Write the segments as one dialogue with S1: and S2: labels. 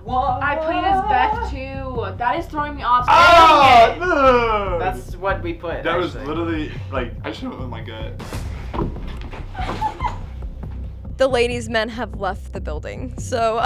S1: I played as Beth too. That is throwing me off.
S2: Oh, no.
S3: That's what we put.
S2: That was literally, like, I should have with my gut.
S4: The ladies' men have left the building, so,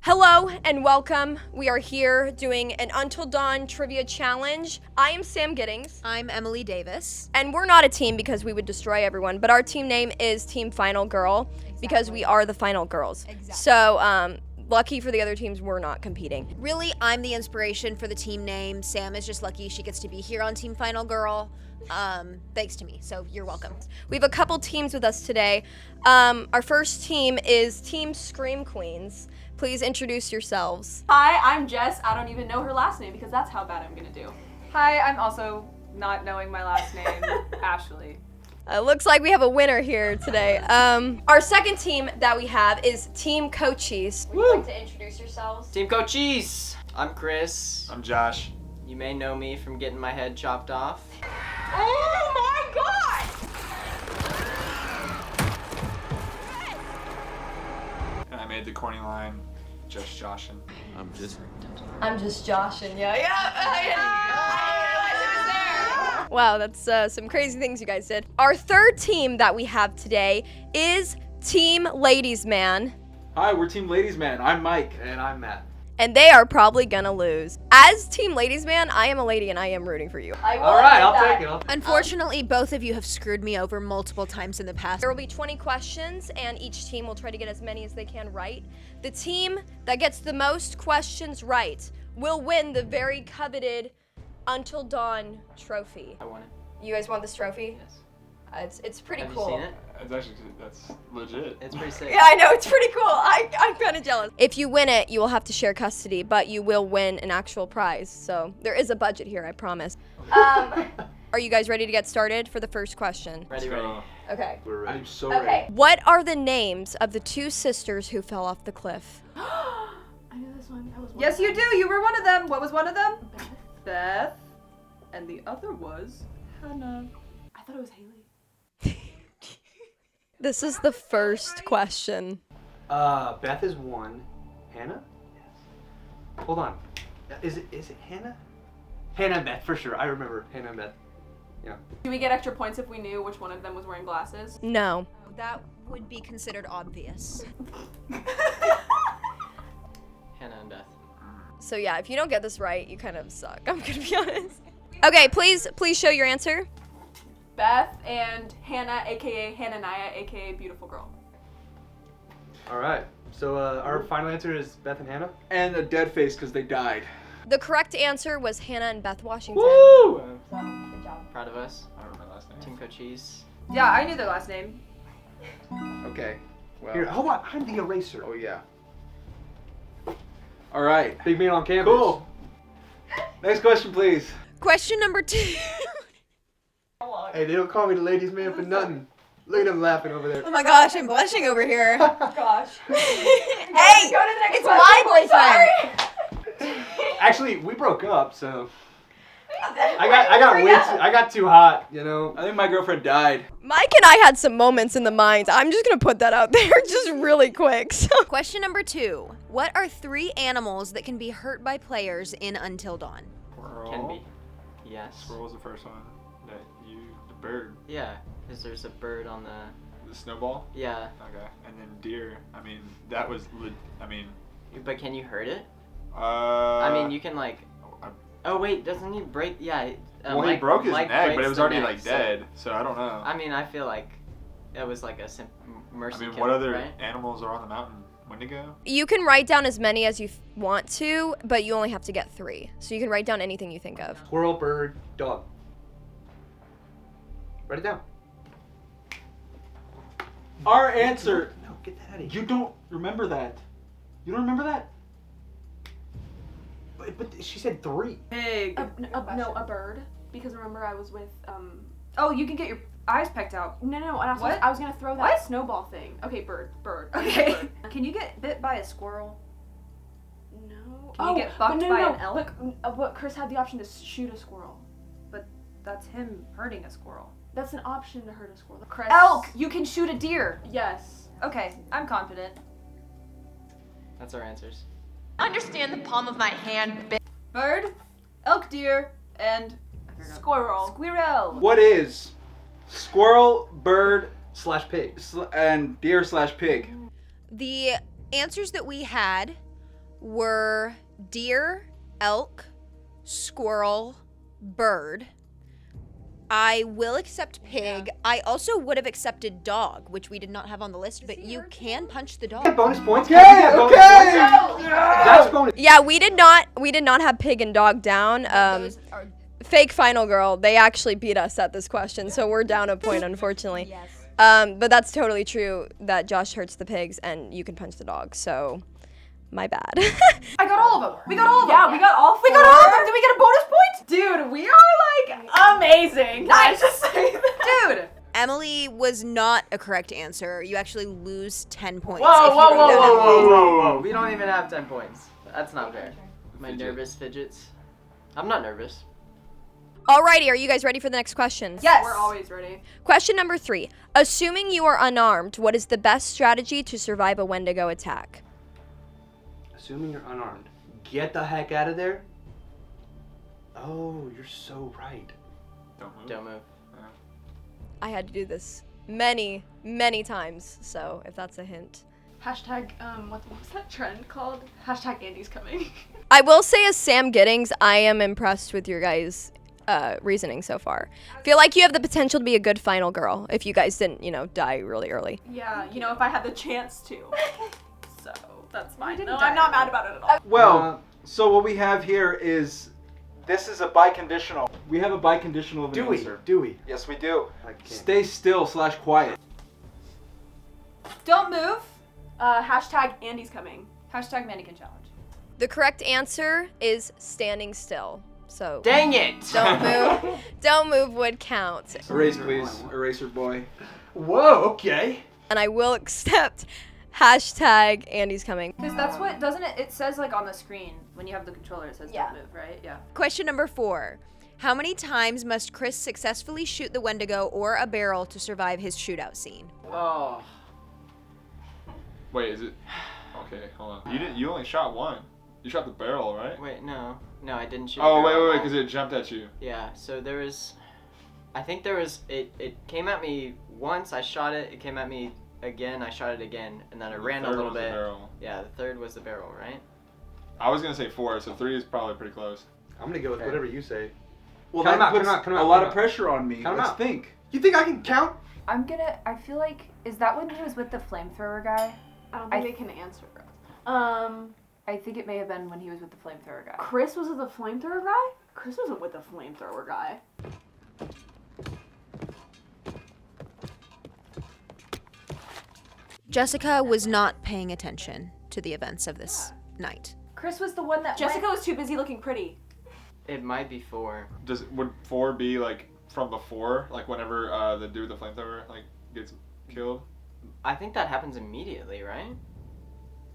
S4: Hello and welcome. We are here doing an Until Dawn trivia challenge. I am Sam Giddings.
S5: I'm Emily Davis.
S4: And we're not a team because we would destroy everyone, but our team name is Team Final Girl because we are the final girls.
S5: Exactly.
S4: So, lucky for the other teams, we're not competing.
S5: Really, I'm the inspiration for the team name. Sam is just lucky she gets to be here on Team Final Girl. Thanks to me, so you're welcome.
S4: We have a couple teams with us today. Our first team is Team Scream Queens. Please introduce yourselves.
S1: Hi, I'm Jess. I don't even know her last name because that's how bad I'm gonna do.
S6: Hi, I'm also not knowing my last name, Ashley.
S4: Looks like we have a winner here today. Our second team that we have is Team Cochise. Would you like to introduce yourselves?
S3: Team Cochise. I'm Chris.
S2: I'm Josh.
S3: You may know me from getting my head chopped off.
S1: Oh my god!
S2: And I made the corny line, just joshin'.
S7: I'm just
S4: joshing, yeah. Wow, that's some crazy things you guys did. Our third team that we have today is Team Ladies Man,
S7: Hi, we're Team Ladies Man. I'm Mike. And I'm Matt.
S4: and they are probably gonna lose. As Team Ladies Man, I am a lady and I am rooting for you.
S7: Alright, I'll take it.
S5: Unfortunately, both of you have screwed me over multiple times in the past.
S4: There will be 20 questions, and each team will try to get as many as they can right. The team that gets the most questions right will win the very coveted Until Dawn trophy.
S3: I want it.
S4: You guys want this trophy?
S3: Yes.
S4: It's pretty
S3: Have
S4: cool.
S3: you seen it?
S2: That's legit.
S3: It's pretty sick.
S4: Yeah, I know, it's pretty cool. I'm kind of jealous. If you win it, you will have to share custody, but you will win an actual prize. So there is a budget here, I promise. Are you guys ready to get started for the first question?
S3: Ready.
S4: Okay.
S7: We're ready.
S2: I'm so
S4: Okay. What are the names of the two sisters who fell off the cliff?
S1: I knew this one. That was one.
S6: Yes, you do. You were one of them. What was one of them? Beth. And the other was Hannah.
S1: I thought it was Haley.
S4: This is the first question.
S7: Beth is one. Hannah? Yes. Hold on. Is it Hannah? Hannah and Beth, for sure. I remember Hannah and Beth. Yeah.
S1: Do we get extra points if we knew which one of them was wearing glasses?
S4: No.
S5: That would be considered obvious.
S3: Hannah and Beth.
S4: So yeah, if you don't get this right, you kind of suck. I'm gonna be honest. Okay, please show your answer.
S1: Beth and Hannah, aka Hananiah, aka Beautiful Girl.
S7: Alright. So, our final answer is Beth and Hannah?
S8: And a dead face because they died.
S4: The correct answer was Hannah and Beth Washington.
S7: Woo!
S4: So, good job.
S3: Proud of us.
S2: I don't remember my last name.
S3: Team Cochise.
S6: Yeah, I knew their last name.
S8: Okay. Well.
S7: Here, hold on. I'm the eraser.
S8: Oh yeah. All right.
S7: Big man on campus.
S8: Cool. Next question, please.
S5: Question number 2.
S7: Hey, they don't call me the ladies' man for nothing. Look at them laughing over there.
S5: Oh my gosh, I'm blushing over here.
S1: Gosh.
S5: Hey, it's my boyfriend.
S7: Actually, we broke up, so I got too hot, you know.
S8: I think my girlfriend died.
S4: Mike and I had some moments in the mines. I'm just gonna put that out there just really quick. So.
S5: Question number 2. What are 3 animals that can be hurt by players in Until Dawn?
S2: Squirrel.
S3: Can be. Yes.
S2: Squirrel was the first one. The bird.
S3: Yeah, because there's a bird on the...
S2: The snowball?
S3: Yeah.
S2: Okay. And then deer. I mean, that was,
S3: But can you hurt it?
S2: I
S3: I mean, you can like... Oh wait, doesn't he break... Yeah.
S2: Well, he
S3: Mike-
S2: broke his
S3: Mike
S2: neck, but
S3: breaks
S2: it was
S3: the
S2: already,
S3: neck,
S2: like, dead. So I don't know.
S3: I mean, I feel like it was like a mercy
S2: I mean,
S3: kill,
S2: what other
S3: right?
S2: animals are on the mountain? Wendigo?
S4: You can write down as many as you want to, but you only have to get 3. So you can write down anything you think of.
S7: Squirrel, bird, dog. Write it down.
S8: Our answer.
S7: No, get that out of here.
S8: You don't remember that. You don't remember that?
S7: But she said 3.
S6: Pig.
S1: No, a bird. Because remember I was with,
S6: Oh, you can get your eyes pecked out.
S1: No, and
S6: What?
S1: I was gonna throw that
S6: What?
S1: snowball thing. Okay, bird.
S6: Okay. Can you get bit by a squirrel?
S1: No.
S6: Can you get bucked
S1: but
S6: by an elk?
S1: But Chris had the option to shoot a squirrel.
S6: That's him hurting a squirrel.
S1: That's an option to hurt a squirrel. Chris.
S6: Elk! You can shoot a deer.
S1: Yes.
S6: Okay, I'm confident.
S3: That's our answers.
S9: Understand the palm of my hand, bitch.
S6: Bird, elk, deer, and
S1: Squirrel.
S6: squirrel.
S8: What is squirrel, bird,
S7: Slash pig.
S8: and deer / pig?
S5: The answers that we had were deer, elk, squirrel, bird. I will accept pig. I also would have accepted dog, which we did not have on the list, but you can punch the
S7: Get
S5: dog.
S7: bonus points.
S8: Okay.
S7: That's bonus.
S4: Yeah, we did not have pig and dog down.
S5: Those are
S4: Fake final girl, they actually beat us at this question, so we're down a point, unfortunately.
S5: yes.
S4: But that's totally true that Josh hurts the pigs and you can punch the dog, so my bad.
S6: I got all of them. We got all of them.
S1: Yeah, we got all 4.
S6: We got all of them. Did we get a bonus point?
S1: Dude, we are like amazing.
S6: Nice.
S1: Just say that.
S6: Dude.
S5: Emily was not a correct answer. You actually lose 10 points.
S3: Whoa,
S5: if you
S3: whoa,
S5: wrote
S3: whoa,
S5: down
S3: whoa,
S5: Emily.
S3: whoa, whoa, whoa. We don't even have 10 points. That's not fair. My
S2: Fidget.
S3: nervous fidgets. I'm not nervous.
S4: Alrighty, are you guys ready for the next question?
S6: Yes.
S1: We're always ready.
S4: Question number 3. Assuming you are unarmed, what is the best strategy to survive a Wendigo attack?
S7: Assuming you're unarmed, get the heck out of there. Oh, you're so right.
S2: Don't move.
S3: Don't move.
S4: I had to do this many, many times, so if that's a hint.
S1: Hashtag, what was that trend called? Hashtag Andy's coming.
S4: I will say, as Sam Giddings, I am impressed with your guys' reasoning so far. Feel like you have the potential to be a good final girl if you guys didn't, die really early.
S1: Yeah, if I had the chance to. So, that's fine.
S6: didn't
S1: No,
S6: die
S1: I'm not mad
S6: early.
S1: about it at all.
S8: Well, so what we have here is, this is a biconditional. We have a biconditional of an answer.
S7: Do we?
S8: Yes, we do.
S7: I can't.
S8: Stay still / quiet.
S6: Don't move.
S1: Hashtag Andy's coming.
S6: Hashtag mannequin challenge.
S4: The correct answer is standing still. So
S3: Dang it!
S4: don't move. Don't move would count.
S8: Erase, please. Eraser boy.
S7: Whoa, okay.
S4: And I will accept hashtag Andy's coming.
S6: Because that's what, doesn't it? It says like on the screen when you have the controller, it says
S1: Yeah.
S6: don't move, right? Yeah.
S5: Question number 4. How many times must Chris successfully shoot the Wendigo or a barrel to survive his shootout scene?
S3: Oh.
S2: Wait, is it? Okay, hold on. You only shot one. You shot the barrel, right?
S3: Wait, no. No, I didn't shoot.
S2: Oh,
S3: the barrel.
S2: wait, because it jumped at you.
S3: Yeah, so there was. I think there was. It came at me once, I shot it. It came at me again, I shot it again. And then I ran a
S2: Third
S3: little
S2: was the
S3: bit.
S2: barrel.
S3: Yeah, the third was the barrel, right?
S2: I was gonna say 4, so 3 is probably pretty close.
S7: I'm gonna go with
S3: Okay.
S7: whatever you say.
S8: Well,
S7: Count 'em
S8: that
S7: out, count
S8: puts
S7: 'em out, count 'em
S8: a
S7: out,
S8: lot
S7: count 'em
S8: of
S7: out.
S8: pressure on me.
S7: Count 'em
S8: Let's
S7: out.
S8: think.
S7: You think I can count?
S6: I feel like, is that when he was with the flamethrower guy?
S1: I don't think they can answer.
S6: I think it may have been when he was with the flamethrower guy.
S1: Chris was with the flamethrower guy? Chris wasn't with the flamethrower guy.
S5: Jessica was not paying attention to the events of this night.
S6: Chris was the one that
S1: Jessica was too busy looking pretty.
S3: It might be 4.
S2: Would 4 be like from before, like whenever the dude with the flamethrower like gets killed?
S3: I think that happens immediately, right?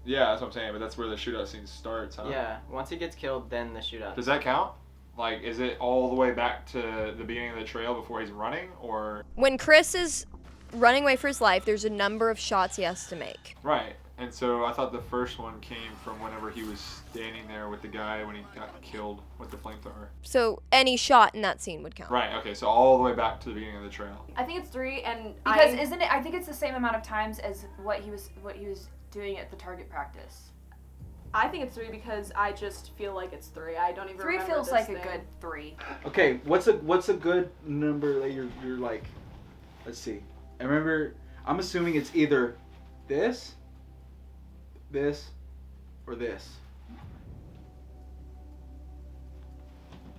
S2: Yeah, that's what I'm saying. But that's where the shootout scene starts, huh?
S3: Yeah. Once he gets killed, then the shootout.
S2: Does that count? Like, is it all the way back to the beginning of the trail before he's running, or?
S4: When Chris is running away for his life, there's a number of shots he has to make.
S2: Right. And so I thought the first one came from whenever he was standing there with the guy when he got killed with the flamethrower.
S4: So any shot in that scene would count.
S2: Right. Okay. So all the way back to the beginning of the trail.
S1: I think it's 3, and
S6: Because isn't it? I think it's the same amount of times as what he was doing at the target practice.
S1: I think it's 3 because I just feel like it's 3. I don't even
S6: 3
S1: remember
S6: feels
S1: this
S6: like
S1: thing.
S6: a good 3.
S8: Okay, what's a good number that you're like? Let's see. I remember. I'm assuming it's either this, or this.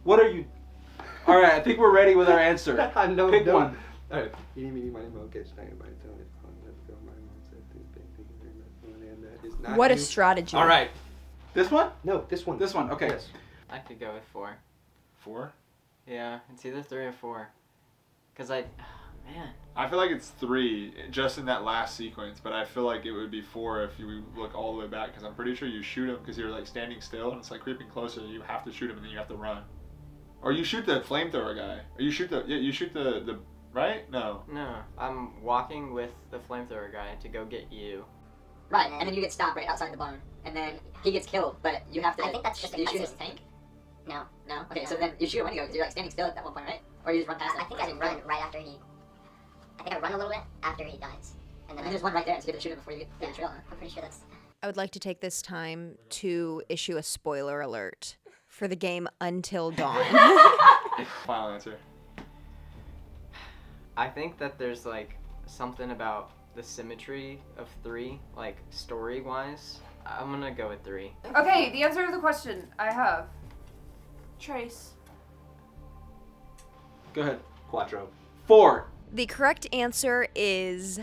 S8: What are you? All right, I think we're ready with our answer.
S7: I know.
S8: Pick one.
S7: Alright. Eeny, meeny, miny, moe, catch, snag, bite, tell it, let's go, my mom said this big thing, and that is not
S4: What a
S7: you.
S4: strategy.
S7: All right.
S8: This one?
S7: No, this one.
S8: This one. Okay.
S7: Yes.
S3: I could go with 4.
S2: 4.
S3: Yeah, it's either 3 or 4. Cause Man.
S2: I feel like it's 3 just in that last sequence, but I feel like it would be 4 if you look all the way back, because I'm pretty sure you shoot him because you're like standing still and it's like creeping closer. You have to shoot him and then you have to run, or you shoot the flamethrower guy, or you shoot the right? No.
S3: No, I'm walking with the flamethrower guy to go get you.
S10: Right, and then you get stopped right outside the barn, and then he gets killed, but you have to.
S11: I think that's just
S10: you shoot
S11: his
S10: his
S11: tank. No.
S10: No. Okay, so then you shoot a Wendigo because you're like standing still at that one point, right? Or you just run past him.
S11: I think I run right after he. I think I run a little bit after he dies, and then
S10: there's one right there, so you have to shoot it before you get the trail on it.
S11: I'm pretty sure that's.
S5: I would like to take this time to issue a spoiler alert for the game Until Dawn.
S2: Final answer.
S3: I think that there's like something about the symmetry of 3, like story-wise. I'm gonna go with 3.
S6: Okay, the answer to the question I have.
S1: Trace.
S8: Go ahead.
S7: Quattro.
S8: 4.
S5: The correct answer is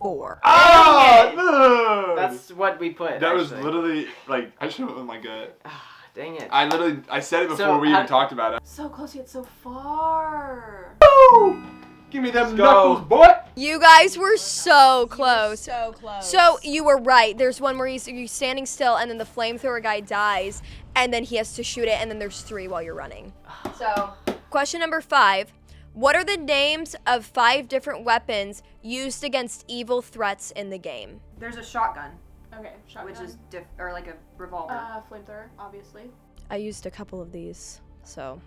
S5: 4.
S2: Oh, no!
S3: That's what we put.
S2: That was
S3: actually.
S2: literally like I should have with my gut.
S3: Dang it.
S2: I said it before
S3: So,
S2: we even talked about it.
S1: So close yet so far.
S7: Give me them
S8: Let's go.
S7: knuckles, boy.
S4: You guys were so close.
S5: So close.
S4: So you were right. There's one where you're standing still, and then the flamethrower guy dies, and then he has to shoot it, and then there's 3 while you're running.
S6: So,
S4: Question number 5. What are the names of 5 different weapons used against evil threats in the game?
S6: there's a shotgun,
S1: Okay, shotgun.
S6: which is or like a revolver.
S1: Flamethrower, obviously.
S4: I used a couple of these, so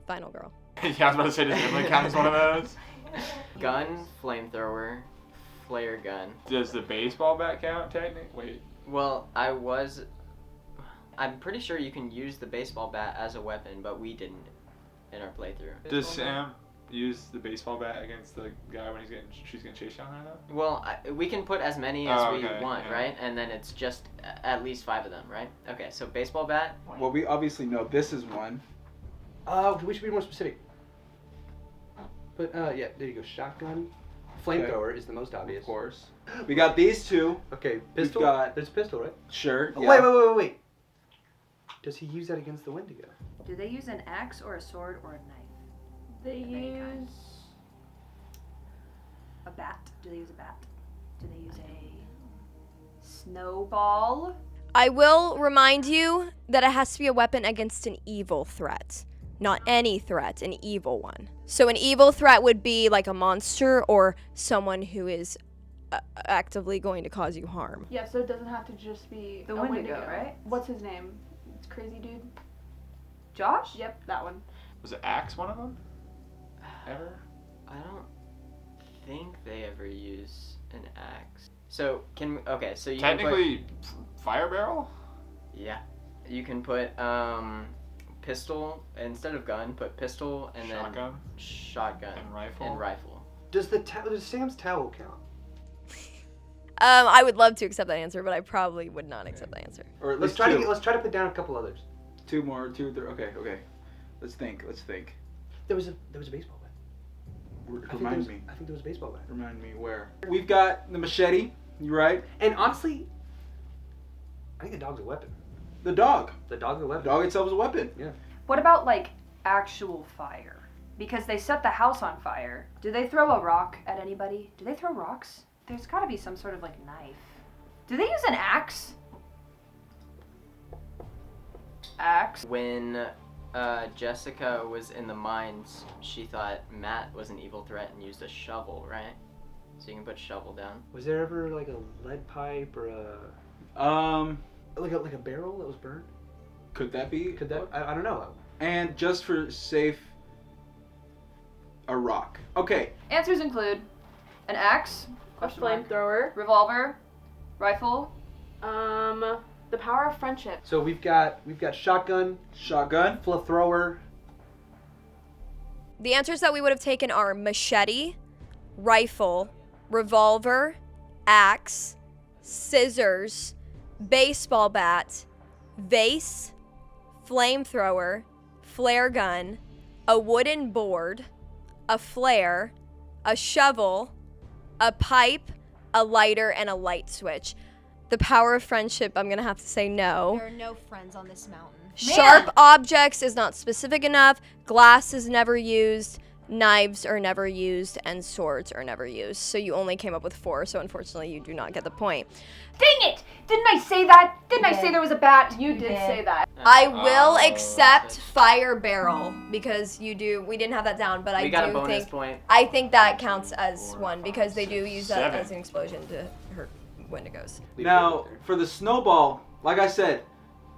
S4: final girl.
S2: Yeah, I was about to say, does Emily count as one of those?
S3: Gun, flamethrower, flare gun.
S2: Does the baseball bat count technically? Wait.
S3: Well, I'm pretty sure you can use the baseball bat as a weapon, but we didn't in our playthrough.
S2: Does Sam use the baseball bat against the guy when she's getting chased down there though?
S3: Well, we can put as many as we
S2: okay,
S3: want,
S2: yeah.
S3: right? And then it's just at least 5 of them, right? Okay, so baseball bat.
S8: Well, we obviously know this is one.
S7: We should be more specific. But yeah, there you go. Shotgun. Flamethrower is the most obvious.
S8: Of course. We got these 2.
S7: Okay, pistol.
S8: We've got-
S7: There's a pistol, right?
S8: Sure.
S7: Oh,
S8: Yeah.
S7: wait. Does he use that against the Wendigo?
S6: Do they use an axe or a sword or a knife?
S1: They
S6: Any kind.
S1: use.
S6: A bat? Do they use a bat? Do they use a snowball?
S4: I will remind you that it has to be a weapon against an evil threat. Not any threat, an evil one. So an evil threat would be like a monster or someone who is actively going to cause you harm.
S1: Yeah, so it doesn't have to just be
S6: The
S1: a
S6: Wendigo, right?
S1: What's his name? It's crazy dude.
S6: Josh?
S1: Yep, that one.
S2: Was it axe one of them? Ever?
S3: I don't think they ever use an axe. So can we, okay, so you
S2: Technically, fire barrel?
S3: can put, yeah, you can put pistol instead of gun. Put pistol and
S2: Shotgun?
S3: then shotgun
S2: And rifle?
S3: and rifle.
S7: Does Sam's towel count?
S4: I would love to accept that answer, but I probably would not accept that answer.
S8: Or at
S7: Let's
S8: least
S7: try
S8: 2.
S7: let's try to put down a couple others.
S8: 2 more. 2, 3. Okay. Let's think.
S7: There was a baseball bat.
S8: Remind me.
S7: I think there was a baseball bat.
S8: Remind me where. We've got the machete. You right?
S7: And honestly, I think the dog's a weapon.
S8: The dog.
S7: The dog's a
S8: The
S7: weapon.
S8: dog itself is a weapon.
S7: Yeah.
S6: What about like actual fire? Because they set the house on fire. Do they throw a rock at anybody? Do they throw rocks? There's gotta be some sort of like knife. Do they use an axe? Axe?
S3: When Jessica was in the mines, she thought Matt was an evil threat and used a shovel, right? So you can put shovel down.
S7: Was there ever like a lead pipe or like a barrel that was burned?
S8: Could that be?
S7: Could that? I don't know.
S8: And just for safe, a rock. Okay.
S6: Answers include an axe,
S1: A
S6: question mark,
S1: flamethrower.
S6: revolver, rifle,
S1: The power of friendship.
S7: So we've got shotgun, flamethrower.
S4: The answers that we would have taken are machete, rifle, revolver, axe, scissors, baseball bat, vase, flamethrower, flare gun, a wooden board, a flare, a shovel, a pipe, a lighter, and a light switch. The power of friendship, I'm gonna have to say no.
S5: There are no friends on this mountain.
S4: Sharp objects is not specific enough. Glass is never used. knives are never used, and swords are never used. So you only came up with 4, so unfortunately you do not get the point.
S6: Dang it! Didn't I say that? Didn't I say there was a bat?
S1: You did say that.
S4: I will accept fire barrel because we didn't have that down, but
S3: We got a bonus point.
S4: I think that counts as one because they do use that
S2: 7.
S4: as an explosion to hurt Wendigos.
S8: Now, for the snowball, like I said,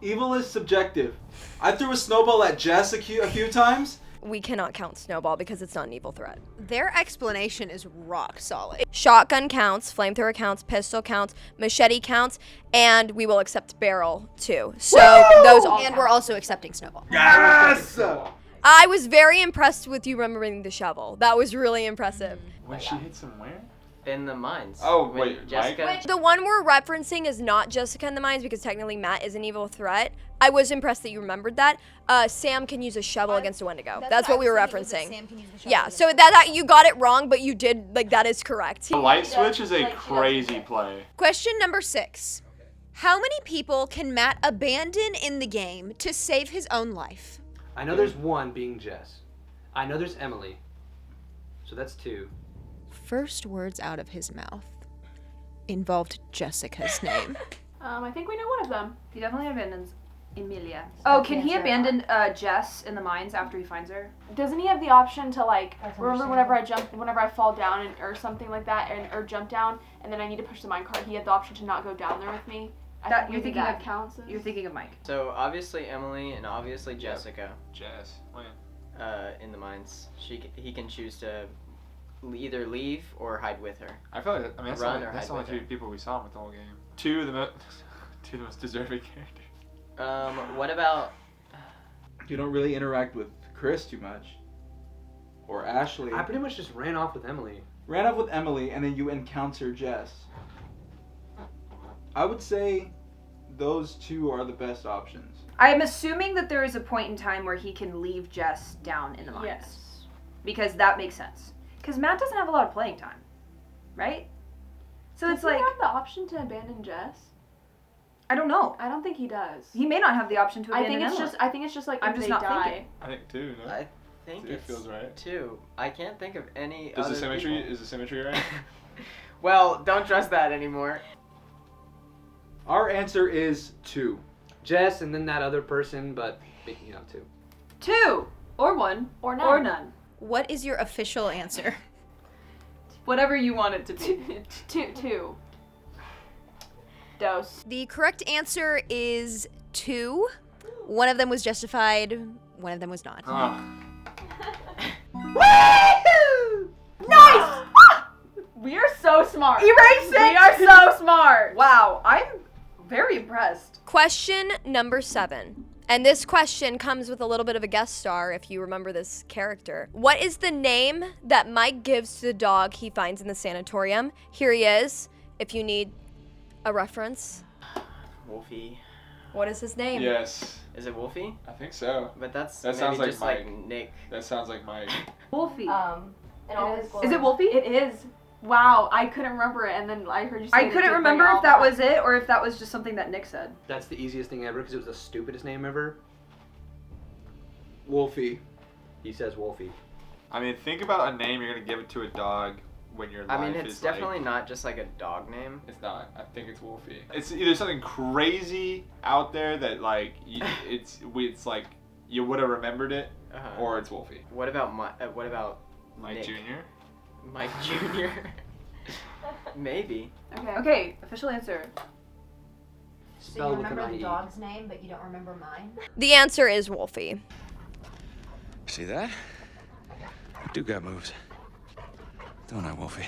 S8: evil is subjective. I threw a snowball at Jess a few times.
S4: We cannot count snowball because it's not an evil threat.
S5: Their explanation is rock solid.
S4: Shotgun counts, flamethrower counts, pistol counts, machete counts, and we will accept barrel too. So those all
S5: And
S4: count.
S5: we're also accepting snowball.
S8: Yes!
S4: I was very impressed with you remembering the shovel. That was really impressive.
S2: When she hits him where?
S3: In the mines.
S2: Oh,
S3: When
S2: wait,
S3: Jessica.
S4: The one we're referencing is not Jessica in the Mines because technically Matt is an evil threat. I was impressed that you remembered that. Sam can use a shovel against a Wendigo. That's what we were referencing. Yeah, so that you got it wrong, but you did, like, that is correct.
S2: The light switch is a crazy play.
S5: Question number 6. How many people can Matt abandon in the game to save his own life?
S7: I know there's one being Jess. I know there's Emily. So that's 2.
S5: First words out of his mouth involved Jessica's name.
S1: I think we know one of them.
S6: He definitely abandons Emilia. Oh, can he abandon Jess in the mines after he finds her?
S1: Doesn't he have the option to like remember whenever I fall down or something like that, or jump down, and then I need to push the minecart? He had the option to not go down there with me.
S6: That you're thinking of
S1: counts.
S6: You're thinking of Mike.
S3: So obviously Emily and obviously Jessica.
S2: Jess, when?
S3: In the mines, he can choose to either leave or hide with her.
S2: I feel like that's
S3: Run
S2: the
S3: or
S2: only,
S3: hide
S2: the only
S3: with
S2: 2
S3: her.
S2: people we saw with the whole game. 2 of the most deserving characters.
S3: What about?
S8: You don't really interact with Chris too much. Or Ashley.
S7: I pretty much just ran off with Emily.
S8: Ran up with Emily, and then you encounter Jess. I would say those 2 are the best options.
S6: I'm assuming that there is a point in time where he can leave Jess down in the mines.
S1: Yes.
S6: Because that makes sense. Because Matt doesn't have a lot of playing time, right? So
S1: Does
S6: it's
S1: he
S6: like,
S1: have the option to abandon Jess?
S6: I don't know.
S1: I don't think he does.
S6: He may not have the option to abandon
S1: I think
S6: Emily.
S1: it's just like
S6: I'm
S1: if
S6: just
S1: they
S6: not
S1: die.
S6: thinking.
S2: I think 2, no?
S3: I think
S2: 2
S3: it
S2: feels right.
S3: 2. I can't think of any
S2: Is
S3: other
S2: the symmetry
S3: people.
S2: right?
S3: Well, don't trust that anymore.
S8: Our answer is 2.
S7: Jess and then that other person, but 2.
S6: 2 or 1
S1: Or none.
S6: or none.
S5: What is your official answer?
S6: Whatever you want it to be.
S1: Two. Dose.
S5: The correct answer is 2. One of them was justified, one of them was not.
S6: Nice!
S1: We are so smart.
S6: Erase it!
S1: We are so smart.
S6: Wow, I'm very impressed.
S4: Question number 7. And this question comes with a little bit of a guest star if you remember this character. What is the name that Mike gives to the dog he finds in the sanatorium? Here he is, if you need a reference.
S3: Wolfie.
S4: What is his name?
S2: Yes.
S3: Is it Wolfie?
S2: I think so.
S3: But that
S2: sounds
S3: maybe
S2: like
S3: just
S2: Mike.
S3: like Nick.
S2: That sounds like Mike.
S6: Wolfie.
S1: Is it Wolfie? It is. Wow, I couldn't remember it, and then I heard you say
S6: I
S1: it,
S6: couldn't
S1: it
S6: remember
S1: bring it
S6: if that
S1: all
S6: was it or if that was just something that Nick said.
S7: That's the easiest thing ever because it was the stupidest name ever.
S8: Wolfie.
S7: He says Wolfie.
S2: I mean, think about a name you're gonna give it to a dog when your life
S3: I mean, it's
S2: is
S3: definitely
S2: like,
S3: not just like a dog name.
S2: It's not. I think it's Wolfie. It's either something crazy out there that like it's like you would have remembered it, or it's Wolfie.
S3: What about
S2: Mike
S3: Nick?
S2: Jr.?
S3: Mike Jr. Maybe.
S6: Okay, official answer.
S10: So you remember the dog's name, but you don't remember mine?
S4: The answer is Wolfie.
S12: See that? I do got moves. Don't I, Wolfie?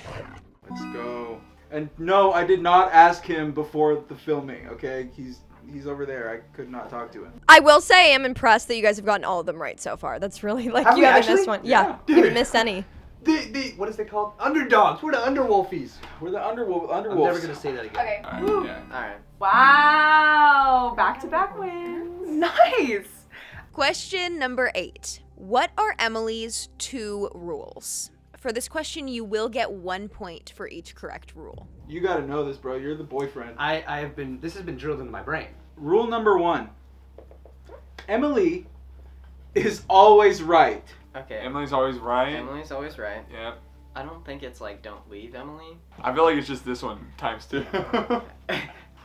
S8: Let's go. And no, I did not ask him before the filming, okay? He's over there. I could not talk to him.
S4: I will say I'm impressed that you guys have gotten all of them right so far. That's really like
S7: Have
S4: you
S7: we
S4: haven't
S7: actually?
S4: missed one. Yeah, you haven't missed any.
S7: What is they called? Underdogs. We're the Underwolfies.
S8: We're the Underwolves.
S7: I'm never gonna say that again.
S1: Okay.
S2: Alright, yeah.
S3: Alright.
S1: Wow, back-to-back wins.
S6: Nice.
S5: Question number 8. What are Emily's 2 rules? For this question, you will get 1 point for each correct rule.
S8: You gotta know this, bro. You're the boyfriend.
S7: This has been drilled into my brain.
S8: Rule number 1. Emily is always right.
S3: Okay.
S2: Emily's always right.
S3: Emily's always right.
S2: Yep.
S3: I don't think it's like don't leave Emily.
S2: I feel like it's just this one times 2.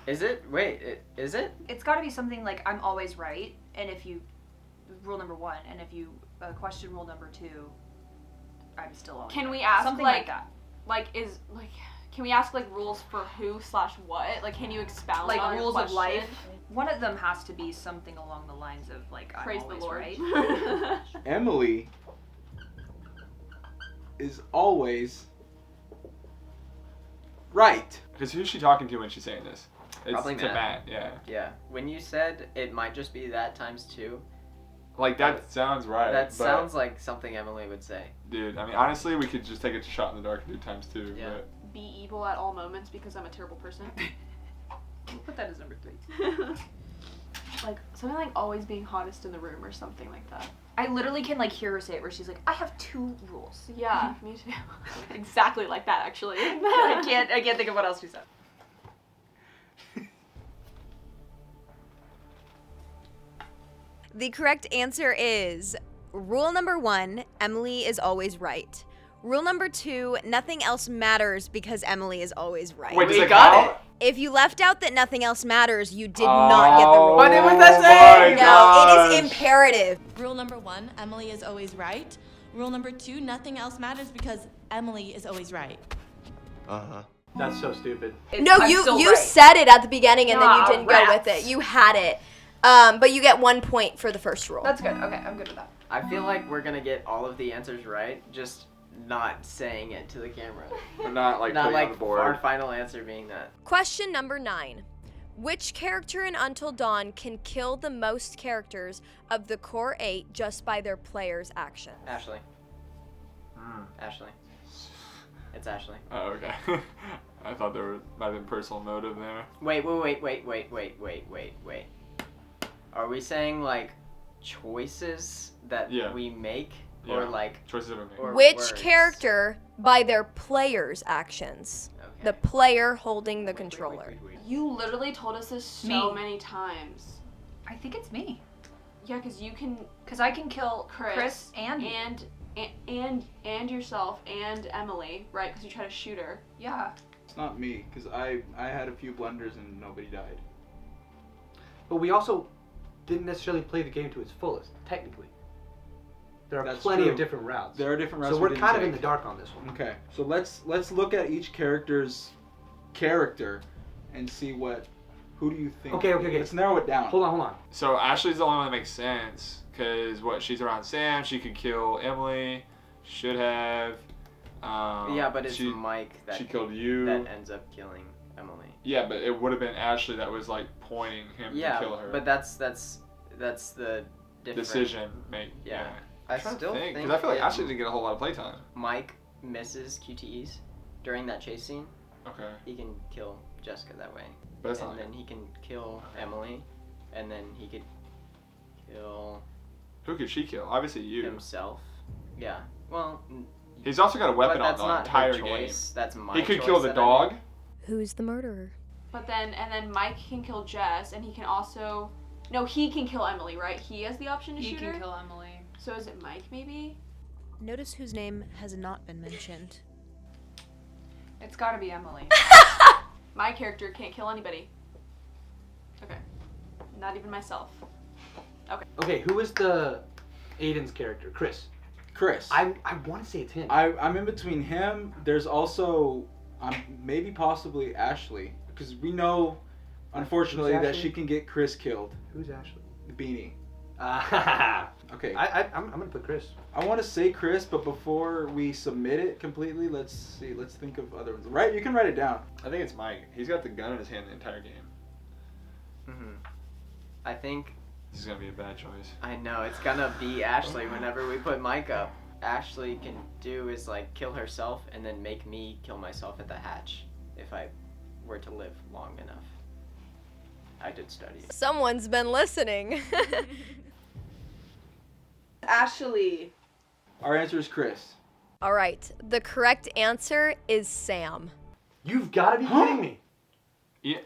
S3: Is it? Wait, is it?
S6: It's got to be something like I'm always right, and if you rule number 1, and if you question rule number 2, I'm still always
S1: Can
S6: right.
S1: we ask
S6: something
S1: like
S6: that?
S1: Can we ask like rules for who/what? Like, can you expound
S6: Like
S1: on your
S6: rules of
S1: question?
S6: life? One of them has to be something along the lines of like I'm
S1: Praise the
S6: always
S1: Lord.
S6: right.
S8: Emily is always right.
S2: Because who's she talking to when she's saying this? It's
S3: Probably
S2: to Matt. Yeah.
S3: Yeah. When you said it might just be that times 2.
S2: Like that sounds right.
S3: That
S2: but,
S3: sounds like something Emily would say.
S2: Dude, I mean, honestly, we could just take a shot in the dark and do times 2.
S3: Yeah.
S2: But
S1: Be evil at all moments because I'm a terrible person.
S6: We'll put that as number 3.
S1: Like something like always being hottest in the room or something like that.
S6: I literally can like hear her say it where she's like, I have 2 rules.
S1: Yeah, me too. Exactly like that actually.
S6: I can't think of what else she said.
S5: The correct answer is rule number 1, Emily is always right. Rule number 2, nothing else matters because Emily is always right.
S2: wait, does
S3: We
S2: it
S3: got
S2: count?
S3: it.
S5: If you left out that nothing else matters, you did not get the rule.
S3: But it was the
S2: my
S3: same!
S5: No, it is
S2: gosh.
S5: imperative.
S13: Rule number 1, Emily is always right. Rule number 2, nothing else matters because Emily is always right.
S7: That's so stupid.
S5: No,
S6: I'm
S5: you
S6: still
S5: you
S6: right.
S5: said it at the beginning and then you
S6: Nah,
S5: didn't go with
S6: rats.
S5: it. You had it. But you get 1 point for the first rule.
S6: That's good. Okay, I'm good with that.
S3: I feel like we're gonna get all of the answers right, just not saying it to the camera.
S2: We're not like
S3: Not
S2: putting
S3: like
S2: on the board.
S3: our final answer being that.
S5: Question number 9. Which character in Until Dawn can kill the most characters of the core 8 just by their player's actions?
S3: Ashley. Ashley. It's Ashley.
S2: Oh, okay. I thought there might have been personal motive there.
S3: Wait. Are we saying like choices that
S2: Yeah.
S3: we make?
S2: Yeah.
S3: Or like
S2: Choices that we make.
S3: or
S5: Which
S3: words?
S5: character by their player's actions?
S3: Okay.
S5: The player holding the controller.
S1: You literally told us this so
S6: Me.
S1: many times.
S6: I think it's me.
S1: Yeah, because you can
S6: Because I can kill Chris and
S1: and yourself and Emily, right? Because you try to shoot her.
S6: yeah.
S8: It's not me, because I had a few blunders and nobody died.
S7: But we also didn't necessarily play the game to its fullest, technically. There are
S8: That's
S7: plenty
S8: true.
S7: of different routes.
S8: There are different routes.
S7: So we're
S8: we didn't
S7: kind of in
S8: take.
S7: the dark on this one.
S8: Okay, so let's look at each character's character and see who do you think?
S7: Okay.
S8: Let's narrow it down.
S7: Hold on.
S2: So Ashley's the only one that makes sense. Because she's around Sam, she could kill Emily, should have.
S3: Yeah, but it's Mike that
S2: she killed you.
S3: that ends up killing Emily.
S2: Yeah, but it would have been Ashley that was like pointing him to kill her.
S3: But that's the different
S2: decision make.
S3: Yeah.
S2: I'm
S3: I
S2: trying to
S3: still
S2: think,
S3: think
S2: because I feel like
S3: that
S2: Ashley didn't get a whole lot of playtime.
S3: Mike misses QTEs during that chase scene.
S2: Okay.
S3: He can kill Jessica that way.
S2: But that's
S3: and
S2: not
S3: then he can kill Emily, and then he could kill
S2: Who could she kill? Obviously you.
S3: himself. Yeah. Well.
S2: He's also got a weapon
S3: but
S2: on
S3: that's
S2: the
S3: not
S2: entire
S3: her choice.
S2: game.
S3: That's my
S2: He could
S3: choice
S2: kill the
S3: that I
S2: dog.
S3: made.
S5: Who's the murderer?
S1: But then Mike can kill Jess, and he can also. No, he can kill Emily, right? He has the option to
S6: He
S1: shoot
S6: can
S1: her.
S6: kill Emily.
S1: So is it Mike maybe?
S5: Notice whose name has not been mentioned.
S6: It's got to be Emily.
S1: My character can't kill anybody. Okay. Not even myself. Okay.
S7: Okay, who is the Aiden's character? Chris. I want to say it's him.
S8: I'm in between him. There's also maybe possibly Ashley, because we know, unfortunately,
S7: Who's
S8: that
S7: Ashley?
S8: she can get Chris killed.
S7: Who's Ashley?
S8: The beanie. Okay.
S7: I'm gonna put Chris.
S8: I want to say Chris, but before we submit it completely, let's see. Let's think of other ones. Right? You can write it down.
S2: I think it's Mike. He's got the gun in his hand the entire game.
S3: I think.
S2: This is gonna be a bad choice.
S3: I know it's gonna be Ashley whenever we put Mike up. Ashley can do is like kill herself and then make me kill myself at the hatch if I were to live long enough. I did study.
S5: Someone's been listening.
S1: Ashley.
S8: Our answer is Chris.
S5: All right. The correct answer is Sam.
S7: You've got to be kidding me.
S2: Yeah.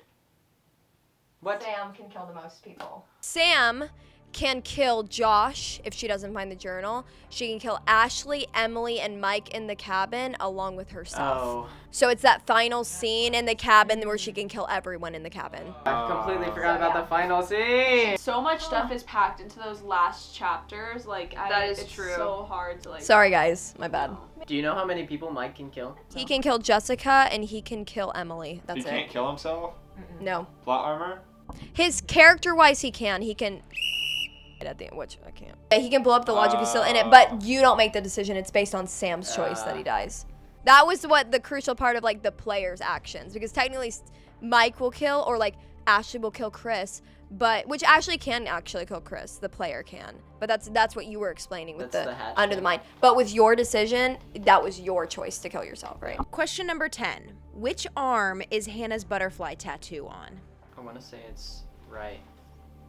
S3: What?
S5: Sam can kill the most people. Sam
S4: can kill Josh if she doesn't find the journal. She can kill Ashley, Emily, and Mike in the cabin along with herself.
S3: Oh.
S4: So it's that final scene in the cabin where she can kill everyone in the cabin.
S3: I completely forgot about the final scene.
S1: So much stuff is packed into those last chapters. Like, it's
S6: true.
S1: so hard to like.
S4: Sorry guys, my bad.
S3: Do you know how many people Mike can kill?
S4: He can kill Jessica and he can kill Emily. That's
S2: He can't kill himself?
S4: No.
S2: Plot armor?
S4: His character-wise, he can at the end, which I can't. He can blow up the lodge if he's still in it, but you don't make the decision. It's based on Sam's choice that he dies. That was what the crucial part of like the player's actions, because technically Mike will kill or like Ashley will kill Chris, but which Ashley can actually kill Chris, the player can. But that's what you were explaining with the under the mind. But with your decision, that was your choice to kill yourself, right?
S5: Question number 10. Which arm is Hannah's butterfly tattoo on?
S3: I want to say it's right,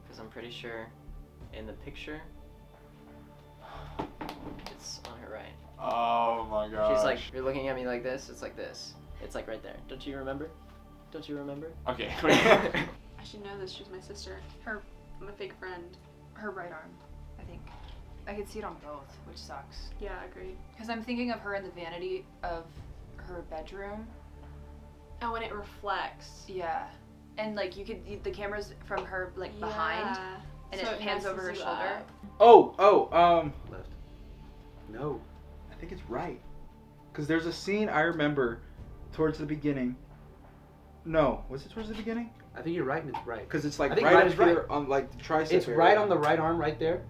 S3: because I'm pretty sure in the picture it's on her right.
S2: Oh my god.
S3: She's like, you're looking at me like this, it's like this. It's like right there. Don't you remember? Don't you remember?
S2: Okay.
S1: I should know this. She's my sister. I'm a fake friend.
S6: Her right arm, I think. I could see it on both, which sucks.
S1: Yeah, agreed.
S6: Because I'm thinking of her in the vanity of her bedroom.
S1: Oh, and it reflects.
S6: Yeah. And like the camera's from her like behind, and
S1: So
S6: it pans over her shoulder.
S8: Left. No, I think it's right. Because there's a scene I remember towards the beginning. No, was it towards the beginning?
S7: I think you're right, and it's right.
S8: Because it's like
S7: I think
S8: right up
S7: is right.
S8: here on like the tricep.
S7: It's
S8: area.
S7: right on the right arm, right there.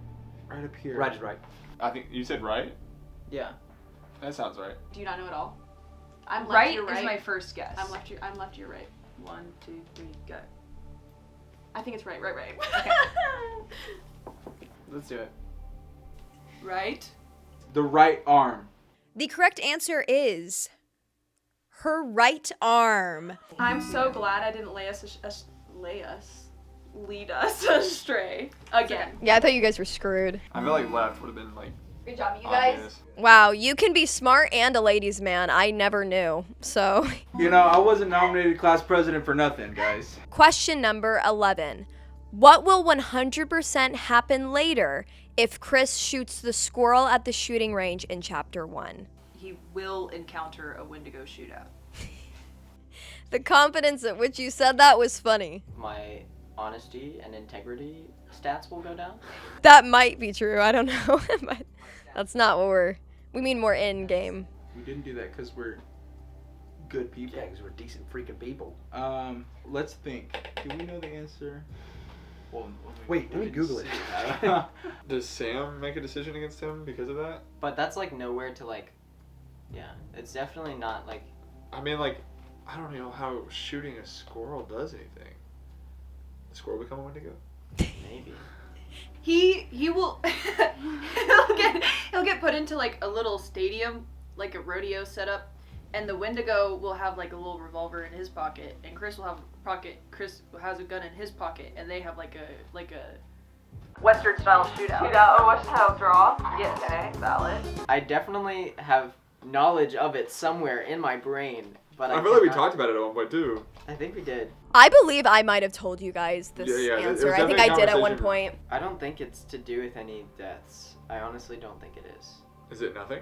S8: Right up here.
S7: Right is right.
S2: I think you said right?
S3: Yeah.
S2: That sounds right.
S1: Do you not know at all? I'm left,
S6: Right
S1: you're right.
S6: is my first guess.
S1: I'm left, you're right.
S6: 1, 2, 3, go.
S1: I think it's right.
S6: Okay.
S3: Let's do it.
S1: Right?
S8: The right arm.
S5: The correct answer is her right arm.
S1: I'm so glad I didn't lead us astray again.
S4: Yeah, I thought you guys were screwed.
S2: I feel like left would have been like.
S1: Good job, you
S2: obvious.
S4: Wow, you can be smart and a ladies' man. I never knew. So.
S8: You know, I wasn't nominated class president for nothing, guys.
S4: Question number 11. What will 100% happen later if Chris shoots the squirrel at the shooting range in chapter 1?
S6: He will encounter a Wendigo shootout.
S4: The confidence at which you said that was funny.
S3: My honesty and integrity stats will go down.
S4: That might be true. I don't know. But that's not what we mean more in game.
S8: We didn't do that because we're good people.
S7: Yeah, because we're decent freaking people.
S8: Let's think. Do we know the answer? Well,
S7: Wait, let me Google it.
S2: Does Sam make a decision against him because of that?
S3: But that's like nowhere to like. Yeah, it's definitely not like.
S2: I mean, like, I don't know how shooting a squirrel does anything. The squirrel become a Wendigo?
S3: Maybe.
S6: He will he'll get put into like a little stadium, like a rodeo setup, and the Wendigo will have like a little revolver in his pocket, and Chris has a gun in his pocket, and they have like a Western style shootout.
S1: a Western style draw. Yeah, okay, valid.
S3: I definitely have knowledge of it somewhere in my brain, but
S2: I feel like we talked about it at one point too.
S3: I think we did.
S4: I believe I might have told you guys this
S2: Yeah,
S4: answer. I think I did at one point.
S3: I don't think it's to do with any deaths. I honestly don't think it is.
S2: Is it nothing?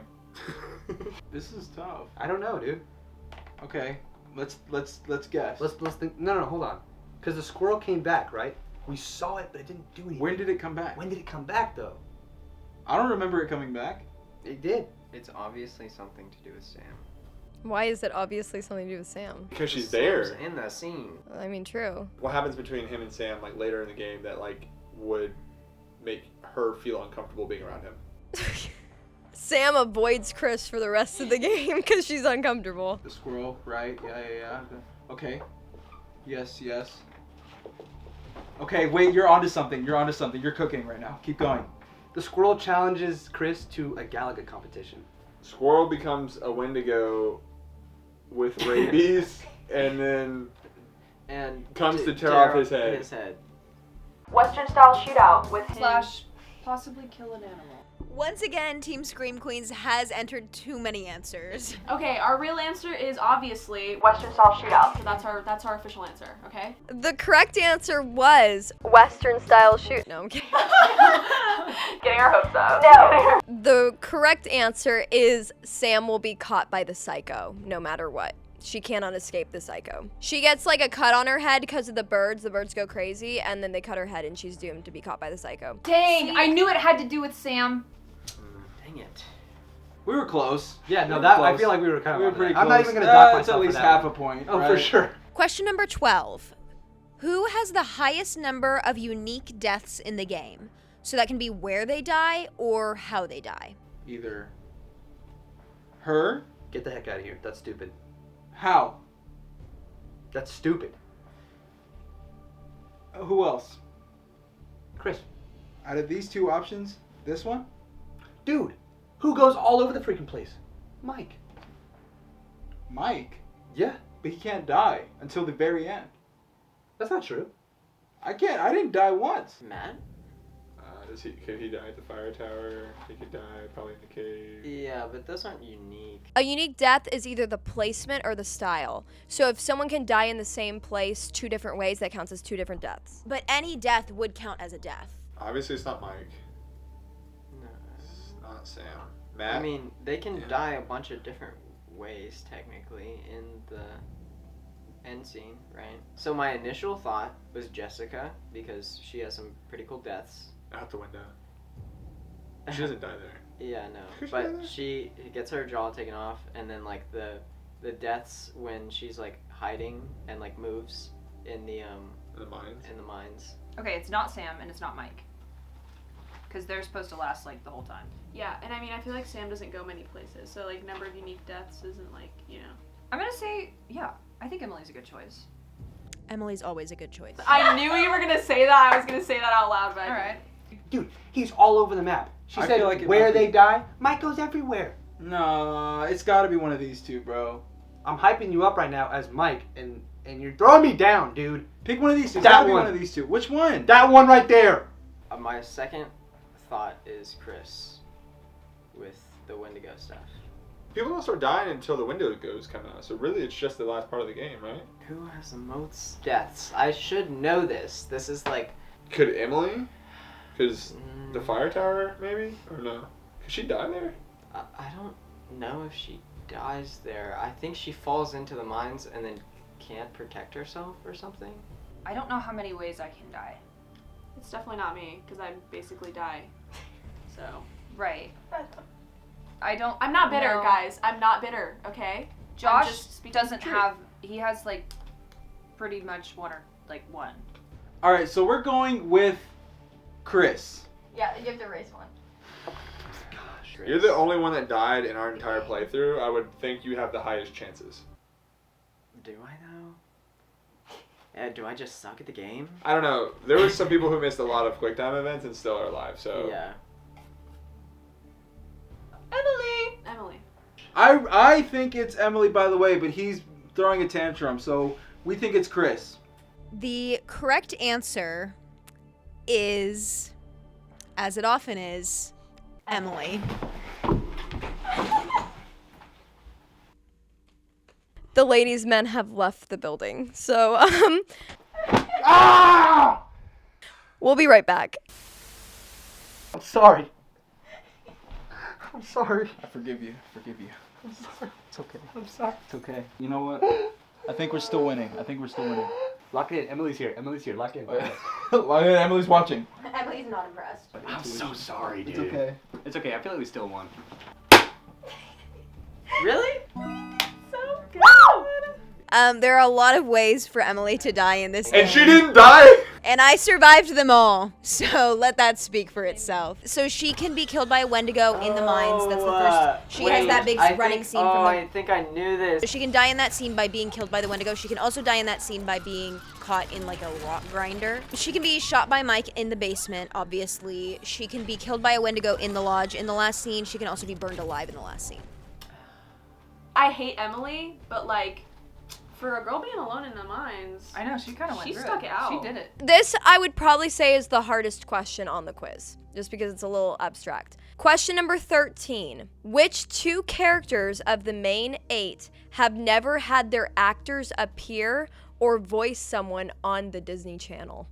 S8: This is tough.
S7: I don't know, dude.
S8: Okay, let's guess.
S7: Let's think. No, hold on. Because the squirrel came back, right? We saw it, but it didn't do anything.
S8: When did it come back?
S7: When did it come back, though?
S8: I don't remember it coming back.
S7: It did.
S3: It's obviously something to do with Sam.
S4: Why is it obviously something to do with Sam?
S2: Because she's
S3: Sam's
S2: there.
S3: in the scene.
S4: I mean, true.
S2: What happens between him and Sam, like later in the game, that like would make her feel uncomfortable being around him?
S4: Sam avoids Chris for the rest of the game because she's uncomfortable.
S8: The squirrel, right? Yeah. Okay. Yes. Okay, wait, you're onto something. You're cooking right now. Keep going.
S7: The squirrel challenges Chris to a Galaga competition.
S2: Squirrel becomes a Wendigo with rabies and then comes to tear off his head.
S1: Western style shootout with him.
S6: Slash possibly kill an animal?
S5: Once again, Team Scream Queens has entered too many answers.
S1: Okay, our real answer is obviously Western style shootout. So that's our official answer, okay?
S4: The correct answer was Western style shoot. No, I'm kidding.
S1: Getting our hopes up. No.
S4: The correct answer is Sam will be caught by the psycho, no matter what. She cannot escape the psycho. She gets like a cut on her head because of the birds. The birds go crazy, and then they cut her head, and she's doomed to be caught by the psycho.
S6: Dang, I knew it had to do with Sam.
S3: Dang it.
S7: We were close. Yeah, no,
S8: We were
S7: that
S8: close.
S7: I feel like we were kind of.
S8: We were pretty
S7: I'm
S8: close.
S7: not even gonna dock myself
S8: It's at
S7: for
S8: least
S7: that
S8: half
S7: one.
S8: a point.
S7: Oh,
S8: right?
S7: for sure.
S5: Question number 12. Who has the highest number of unique deaths in the game? So that can be where they die or how they die.
S8: Either her.
S7: Get the heck out of here. That's stupid.
S8: How?
S7: That's stupid.
S8: Who else?
S7: Chris.
S8: Out of these two options, this one?
S7: Dude, who goes all over the freaking place? Mike.
S8: Mike?
S7: Yeah.
S8: But he can't die until the very end.
S7: That's not true.
S8: I didn't die once.
S3: Matt?
S2: Could he die at the fire tower? He could die probably in the cave.
S3: Yeah, but those aren't unique.
S4: A unique death is either the placement or the style. So if someone can die in the same place 2 different ways, that counts as 2 different deaths.
S5: But any death would count as a death.
S2: Obviously, it's not Mike.
S3: No.
S2: It's not Sam. Matt?
S3: I mean, they can die a bunch of different ways, technically, in the end scene, right? So my initial thought was Jessica, because she has some pretty cool deaths.
S2: Out the window. She doesn't die there.
S3: Yeah, no. But she gets her jaw taken off, and then like the deaths when she's like hiding and like moves in the
S2: mines.
S3: In the mines.
S6: Okay, it's not Sam and it's not Mike. Because they're supposed to last like the whole time.
S1: Yeah, and I mean, I feel like Sam doesn't go many places, so like number of unique deaths isn't like, you know.
S6: I'm gonna say, yeah, I think Emily's a good choice.
S5: Emily's always a good choice.
S1: I knew you were gonna say that. I was gonna say that out loud, but
S6: alright.
S7: Dude, he's all over the map. She
S8: I
S7: said
S8: feel like it
S7: where
S8: might be-
S7: they die. Mike goes everywhere.
S8: No, it's gotta be one of these two, bro.
S7: I'm hyping you up right now as Mike, and you're throwing me down, dude.
S8: Pick one of these two. It's
S7: That
S8: gotta be
S7: one.
S8: one of these two. Which one?
S7: That one right there.
S3: My second thought is Chris with the Wendigo stuff.
S2: People don't start dying until the window goes come out, so really it's just the last part of the game, right?
S3: Who has the most deaths? I should know this. This is like...
S2: Could Emily? Because the fire tower, maybe? Or no? Could she die there?
S3: I don't know if she dies there. I think she falls into the mines and then can't protect herself or something.
S6: I don't know how many ways I can die.
S1: it's definitely not me because I basically die. So.
S6: Right.
S1: I'm not bitter,
S6: know.
S1: guys. I'm not bitter. Okay.
S6: Josh
S1: just speaking
S6: doesn't
S1: the truth.
S6: have. He has like pretty much one.
S8: All right, so we're going with Chris.
S11: Yeah, you have to raise one.
S2: You're the only one that died in our entire playthrough. I would think you have the highest chances.
S3: Do I though? Do I just suck at the game?
S2: I don't know. There was some people who missed a lot of quick time events and still are alive, so.
S3: Yeah.
S1: Emily.
S8: I think it's Emily, by the way, but he's throwing a tantrum, so we think it's Chris.
S5: The correct answer is, as it often is, Emily.
S4: The ladies' men have left the building, so we'll be right back.
S7: I'm sorry. I'm sorry.
S8: I forgive you.
S7: I'm sorry.
S8: It's okay.
S7: I'm sorry.
S8: It's okay. You know what? I think we're still winning.
S7: Lock it in. Emily's here. Lock it in.
S8: Emily's watching.
S11: Emily's not impressed.
S7: I'm so sorry, dude.
S8: It's okay.
S7: It's okay. I feel like we still won.
S3: Really?
S11: So good.
S5: There are a lot of ways for Emily to die in this game.
S2: And she didn't die?
S5: And I survived them all, so let that speak for itself. So she can be killed by a Wendigo in the mines. That's the first. She has that big running scene from the.
S3: I think I knew this.
S5: She can die in that scene by being killed by the Wendigo. She can also die in that scene by being caught in like a rock grinder. She can be shot by Mike in the basement, obviously. She can be killed by a Wendigo in the lodge in the last scene. She can also be burned alive in the last scene.
S1: I hate Emily, but like, For a girl being alone in the mines.
S6: I know, she kind of went
S1: She
S6: through
S1: stuck it out.
S6: She did it.
S4: This, I would probably say, is the hardest question on the quiz, just because it's a little abstract. Question number 13. Which 2 characters of the main 8 have never had their actors appear or voice someone on the Disney Channel?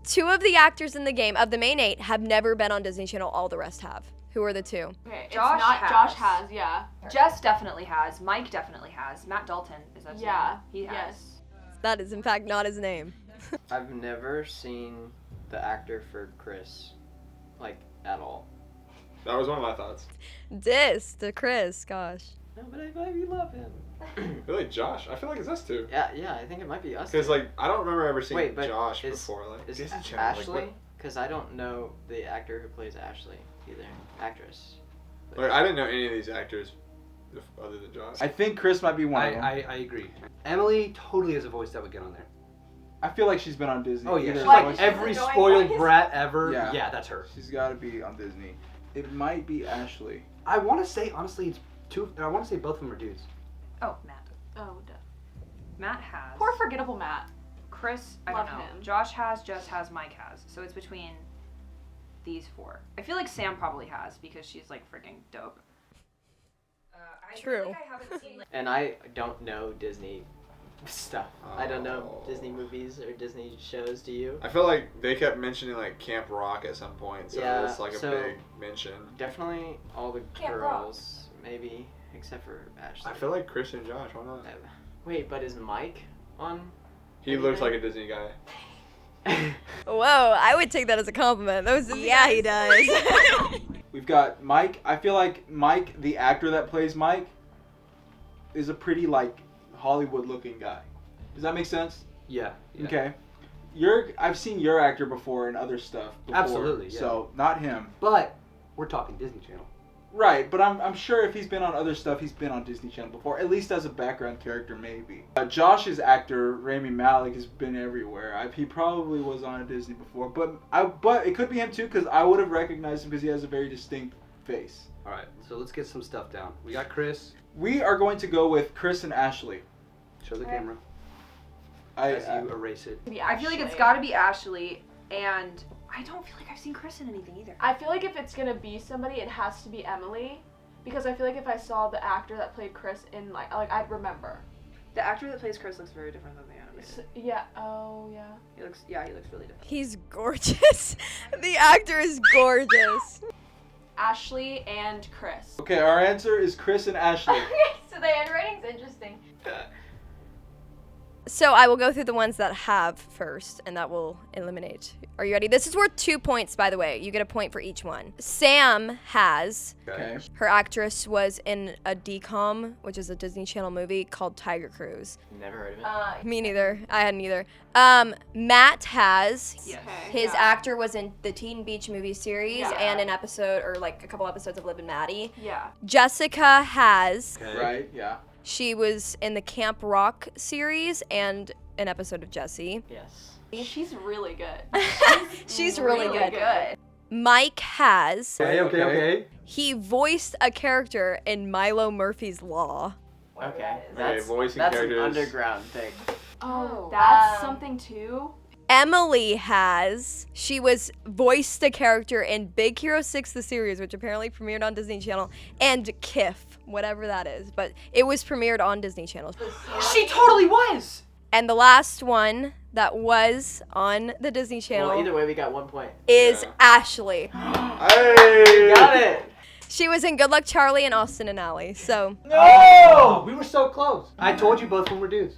S4: 2 of the actors in the game of the main 8 have never been on Disney Channel. All the rest have. Who are the 2?
S1: Okay,
S6: Josh
S1: it's not
S6: has.
S1: Josh has, yeah.
S6: Jess definitely has. Mike definitely has. Matt Dalton is that his
S1: Yeah.
S6: name? He has.
S1: Yes.
S4: That is, in fact, not his name.
S3: I've never seen the actor for Chris, like, at all.
S2: That was one of my thoughts.
S4: Diss to Chris, gosh.
S3: No, but I love him.
S2: I feel like Josh. I feel like it's us two.
S3: Yeah, I think it might be us.
S2: Because, like, I don't remember ever seeing
S3: Wait, but
S2: Josh
S3: is-
S2: before. Like,
S3: Is
S2: Disney Channel,
S3: Ashley? Because I don't know the actor who plays Ashley either. Actress.
S2: Like, I didn't know any of these actors other than Josh.
S8: I think Chris might be one of them.
S7: I agree. Emily totally has a voice that would get on there.
S8: I feel like she's been on Disney.
S7: Oh yeah,
S8: Either
S7: she's
S8: voice-
S7: like every
S1: annoying
S7: spoiled
S1: voice.
S7: brat ever.
S8: Yeah.
S7: Yeah, that's her.
S8: She's got to be on Disney. It might be Ashley.
S7: I want to say honestly, it's 2. I want to say both of them are dudes.
S6: Oh, Matt.
S1: Oh, duh.
S6: Matt has.
S1: Poor forgettable Matt.
S6: Chris, I
S1: Love
S6: don't know.
S1: him.
S6: Josh has, Jess has, Mike has. So it's between these 4. I feel like Sam probably has because she's like freaking dope.
S4: True.
S3: And I don't know Disney stuff. I don't know
S2: Oh.
S3: Disney movies or Disney shows. Do you?
S2: I feel like they kept mentioning, like, Camp Rock at some point. So
S3: Yeah,
S2: it's, like, a
S3: so-
S2: big mention.
S3: Definitely all the
S1: Camp Rock.
S3: girls, maybe, except for Ashley.
S2: I feel like Chris and Josh. Why not?
S3: Wait, but is Mike on?
S2: He looks like a Disney guy.
S4: Whoa, I would take that as a compliment. Yeah, he does.
S8: We've got Mike. I feel like Mike, the actor that plays Mike, is a pretty, like, Hollywood-looking guy. Does that make sense?
S7: Yeah.
S8: Okay. I've seen your actor before in other stuff before.
S7: Absolutely, yeah.
S8: So, not him.
S7: But we're talking Disney Channel.
S8: Right, but I'm sure if he's been on other stuff, he's been on Disney Channel before, at least as a background character, maybe. Josh's actor, Rami Malek, has been everywhere. He probably was on a Disney before, but it could be him too, because I would have recognized him because he has a very distinct face.
S7: All right, so let's get some stuff down. We got Chris.
S8: We are going to go with Chris and Ashley.
S7: Show the
S1: Okay.
S7: camera.
S8: I
S7: As you erase it.
S6: I feel like it's got to be Ashley, and I don't feel like I've seen Chris in anything either.
S1: I feel like if it's gonna be somebody, it has to be Emily, because I feel like if I saw the actor that played Chris in like I'd remember.
S6: The actor that plays Chris looks very different than the animated.
S1: Yeah. Oh yeah.
S6: He looks really different.
S4: He's gorgeous. The actor is gorgeous.
S1: Ashley and Chris.
S8: Okay, our answer is Chris and Ashley.
S11: So the handwriting's interesting.
S4: So I will go through the ones that have first, and that will eliminate. Are you ready? This is worth 2 points, by the way. You get a point for each one. Sam has.
S8: Okay.
S4: Her actress was in a DCOM, which is a Disney Channel movie called Tiger Cruise.
S3: Never heard of it.
S4: Me neither. I hadn't either. Matt has.
S6: Yes.
S1: Okay.
S4: His actor was in the Teen Beach movie series
S1: Yeah.
S4: and an episode or like a couple episodes of Liv and Maddie.
S1: Yeah.
S4: Jessica has.
S7: Okay.
S8: Right, yeah.
S4: She was in the Camp Rock series and an episode of Jessie.
S3: Yes.
S1: She's really good.
S4: She's really good. Mike has.
S7: Okay.
S4: He voiced a character in Milo Murphy's Law.
S3: Okay.
S2: voicing
S3: That's an
S2: characters.
S3: underground thing.
S1: Oh, that's something too.
S4: Emily has. She was voiced a character in Big Hero 6 the series, which apparently premiered on Disney Channel, and KIF, whatever that is, but it was premiered on Disney Channel.
S6: She totally was.
S4: And the last one that was on the Disney Channel
S3: Well, either way, we got 1 point.
S4: is
S2: Yeah.
S4: Ashley.
S2: Hey!
S3: Got it.
S4: She was in Good Luck Charlie and Austin and Ally. So
S7: No! We were so close. I told you both of them were dudes.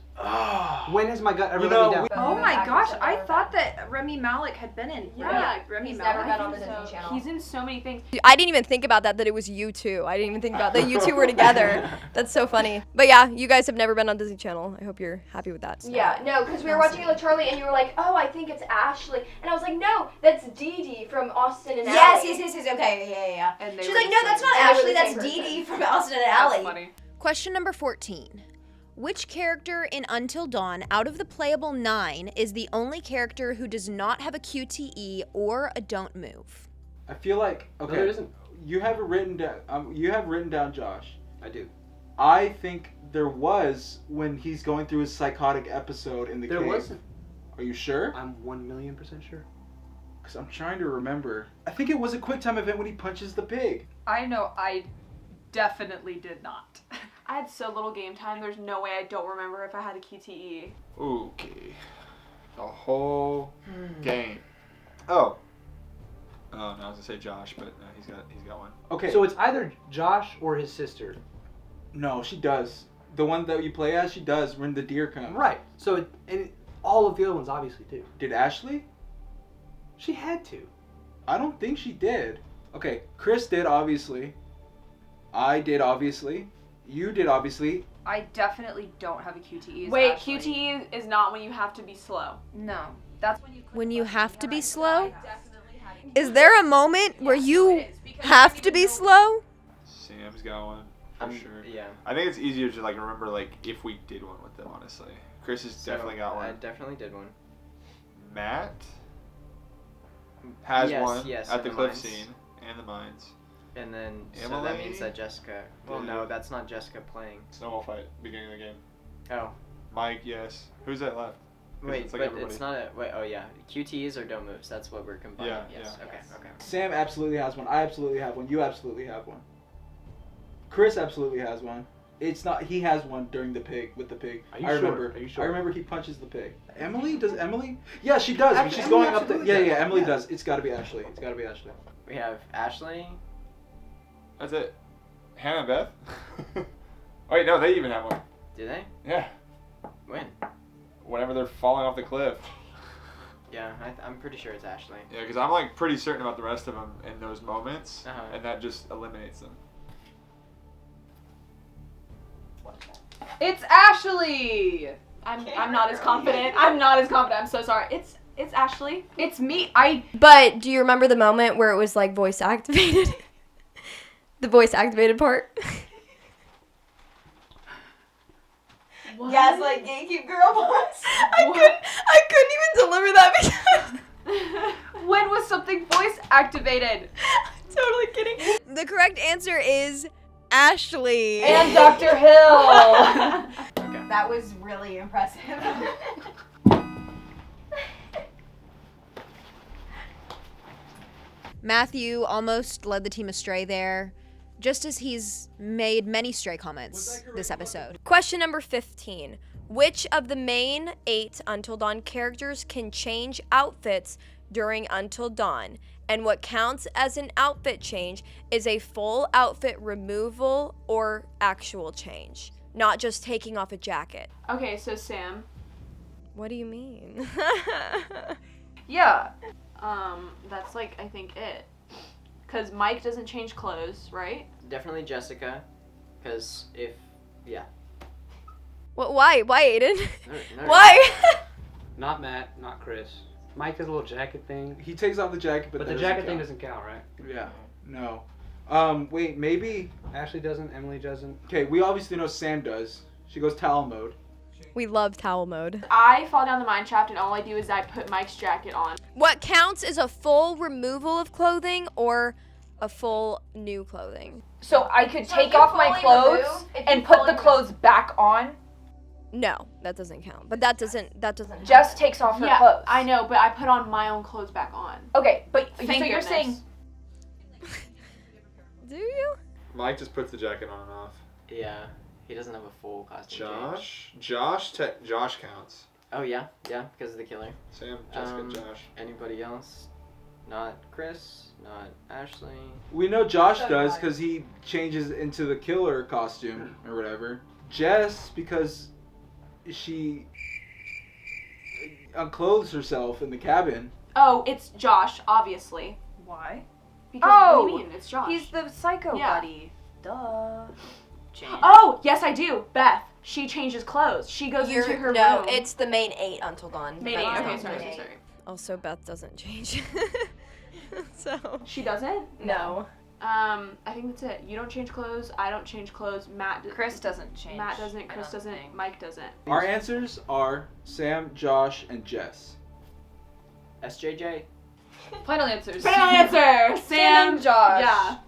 S7: When has my gut ever let me down?
S6: Oh my gosh, I thought that Rami Malek had been in.
S1: Yeah,
S6: Rami
S11: he's
S6: Malek.
S11: never been on the Disney Channel.
S1: He's in so many things.
S4: I didn't even think about that it was you two. I didn't even think about that you two were together. That's so funny. But yeah, you guys have never been on Disney Channel. I hope you're happy with that.
S11: Yeah, no, because we were watching it with Charlie, and you were like, "Oh, I think it's Ashley," and I was like, "No, that's Dee Dee from Austin and Ally."
S14: Yes. Okay, yeah.
S6: And they
S14: She's
S6: were
S14: like,
S6: the
S14: "No,
S6: same
S14: that's not
S11: person.
S14: Ashley.
S11: They were the
S14: That's
S11: same
S14: Dee
S11: person.
S14: Dee from Austin and
S6: That's
S14: Ally."
S6: funny.
S5: Question number 14. Which character in Until Dawn out of the playable 9 is the only character who does not have a QTE or a don't move?
S8: I feel like, okay.
S7: No, there isn't.
S8: You have it written down. You have written down Josh.
S7: I do.
S8: I think there was when he's going through his psychotic episode in the cave.
S7: There wasn't.
S8: Are you sure?
S7: I'm 1,000,000% sure.
S8: Because I'm trying to remember. I think it was a quick time event when he punches the pig.
S6: I know I definitely did not.
S1: I had so little game time, there's no way I don't remember if I had a QTE.
S2: Okay. The whole game. Oh. Oh, no, I was gonna say Josh, but no, he's got one.
S8: Okay.
S7: So it's either Josh or his sister.
S8: No, she does. The one that you play as, she does when the deer comes.
S7: Right. So all of the other ones obviously do.
S8: Did Ashley?
S7: She had to.
S8: I don't think she did. Okay, Chris did, obviously. I did, obviously. You did, obviously.
S6: I definitely don't have a QTE.
S1: Wait,
S6: Ashley.
S1: QTE is not when you have to be slow.
S6: No. That's
S5: When you have to be slow? Is there a moment where you have to be slow?
S2: Sam's got one, for sure.
S3: Yeah.
S2: I think it's easier to like remember like if we did one with them, honestly. Chris has definitely got one.
S3: I definitely did one.
S2: Matt has
S3: Yes,
S2: one
S3: yes,
S2: at
S3: in
S2: the
S3: the
S2: cliff
S3: mines.
S2: scene and the mines.
S3: And then, so
S2: Emily?
S3: that means that Jessica... Well,
S2: Did
S3: no,
S2: it.
S3: that's not Jessica playing.
S2: Snowball fight, beginning of the game.
S3: Oh.
S2: Mike, yes. Who's that left? 'Cause
S3: Wait,
S2: it's like
S3: but
S2: everybody.
S3: it's not a... Wait, oh yeah. QTEs or don't moves, that's what we're combining.
S2: Yeah,
S3: Yes,
S2: yeah.
S3: okay, okay.
S8: Sam absolutely has one. I absolutely have one. You absolutely have one. Chris absolutely has one. It's not. He has one during the pig with the pig.
S7: Are you
S8: I
S7: sure?
S8: remember.
S7: Are you sure?
S8: I remember he punches the pig. Emily? Does Emily? Yeah, she does. When
S7: Actually,
S8: she's
S7: Emily
S8: going up the.
S7: absolutely
S8: Yeah,
S7: does.
S8: yeah. Emily
S7: Yeah.
S8: does. It's got to be Ashley. It's got to be Ashley.
S3: We have Ashley.
S2: That's it. Hannah and Beth? Oh, wait, no, they even have one.
S3: Do they?
S2: Yeah.
S3: When?
S2: Whenever they're falling off the cliff.
S3: Yeah, I'm pretty sure it's Ashley.
S2: Yeah, because I'm like pretty certain about the rest of them in those moments,
S3: Uh-huh.
S2: and that just eliminates them.
S6: It's Ashley!
S1: I'm not as confident. I'm not as confident. I'm so sorry. It's Ashley.
S6: It's me.
S4: But do you remember the moment where it was like voice activated? The voice activated part?
S1: What?
S14: Yes, like Gatekeep Girl boss.
S4: I couldn't even deliver that because
S6: When was something voice activated?
S4: totally kidding. The correct answer is Ashley.
S6: And Dr. Hill!
S14: That was really impressive.
S5: Matthew almost led the team astray there, just as he's made many stray comments this episode.
S4: Question number 15. Which of the main 8 Until Dawn characters can change outfits during Until Dawn? And what counts as an outfit change is a full outfit removal or actual change, not just taking off a jacket.
S1: Okay, so Sam.
S4: What do you mean?
S6: Yeah.
S1: That's like, I think it. Because Mike doesn't change clothes, right?
S3: Definitely Jessica, because yeah.
S4: Why? Why, Aiden?
S3: No.
S4: Why?
S7: Not Matt, not Chris. Mike has a little jacket thing.
S8: He takes off the jacket, but
S7: But
S8: that
S7: the
S8: doesn't
S7: jacket thing
S8: count.
S7: doesn't count, right?
S8: Yeah. No. Wait, maybe.
S7: Ashley doesn't, Emily doesn't.
S8: Okay, we obviously know Sam does. She goes towel mode.
S4: We love towel mode.
S1: I fall down the mine shaft and all I do is I put Mike's jacket on.
S4: What counts is a full removal of clothing or a full new clothing?
S6: So I could
S11: So
S6: take
S11: you
S6: off my
S11: fully
S6: clothes
S11: remove, if you
S6: and put
S11: fully
S6: the clothes back on?
S4: No, that doesn't count. But that doesn't
S6: Jess takes off her
S1: Yeah,
S6: clothes.
S1: I know, but I put on my own clothes back on.
S6: Okay, but
S1: Thank
S6: so you're
S1: goodness.
S6: saying
S4: Do you?
S2: Mike just puts the jacket on and off.
S3: Yeah, he doesn't have a full costume change.
S2: Josh counts.
S3: Oh yeah, because of the killer.
S2: Sam, Jessica, Josh.
S3: Anybody else? Not Chris, not Ashley.
S8: We know Josh does because he changes into the killer costume or whatever. Jess, because she unclothes herself in the cabin.
S1: Oh, it's Josh, obviously.
S6: why?
S1: Because what do you mean? It's Josh.
S6: He's the psycho
S1: Yeah.
S6: buddy. Duh.
S3: Change.
S1: Oh, yes, I do. Beth. She changes clothes. She goes into her
S4: no,
S1: room.
S4: it's the main 8 Until Dawn.
S1: Main
S4: That
S1: eight.
S4: is
S1: Okay,
S4: not
S1: sorry,
S4: main
S1: sorry.
S4: eight. Also, Beth doesn't change. So.
S1: She doesn't?
S4: No.
S1: I think that's it. You don't change clothes. I don't change clothes.
S6: Chris doesn't change.
S1: Matt doesn't. Chris
S6: I don't
S1: doesn't.
S6: think.
S1: Mike doesn't.
S8: Our answers are Sam, Josh, and Jess.
S3: SJJ.
S6: Final answers.
S1: Final answer. Sam.
S6: and Josh.
S1: Yeah.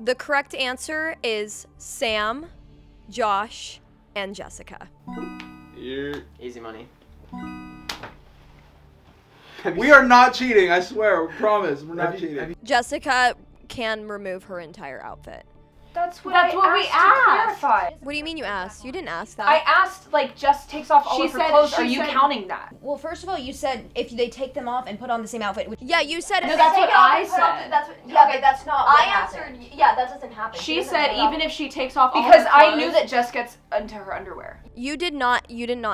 S4: The correct answer is Sam, Josh, and Jessica.
S3: Easy money.
S8: We are not cheating, I swear. We promise. We're not cheating.
S4: Jessica can remove her entire outfit.
S1: That's what
S11: we asked.
S4: What do you mean you asked? You didn't ask that.
S1: I asked, like, Jess takes off all of her clothes. Are you counting that?
S5: Well, first of all, you said if they take them off and put on the same outfit. Which
S4: yeah, you said.
S1: No, that's what I said.
S11: Okay, that's not what happened. Yeah, that doesn't happen.
S1: She said even if she takes off
S6: because
S1: all her
S6: I knew
S1: clothes-
S6: that Jess gets into her underwear.
S4: You did not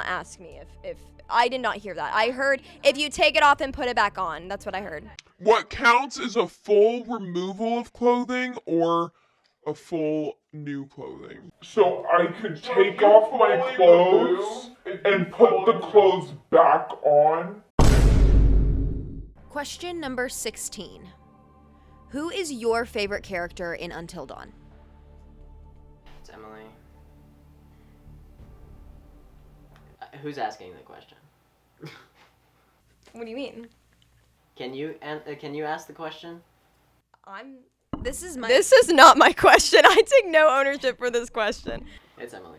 S4: ask me if I did not hear that. I heard if you take it off and put it back on. That's what I heard.
S15: What counts is a full removal of clothing or a full new clothing. So I could take off my clothes and put the clothes back on.
S5: Question number 16. Who is your favorite character in Until Dawn?
S3: It's Emily. Who's asking the question?
S4: What do you mean?
S3: Can you ask the question?
S4: This is not my question. I take no ownership for this question.
S3: It's Emily.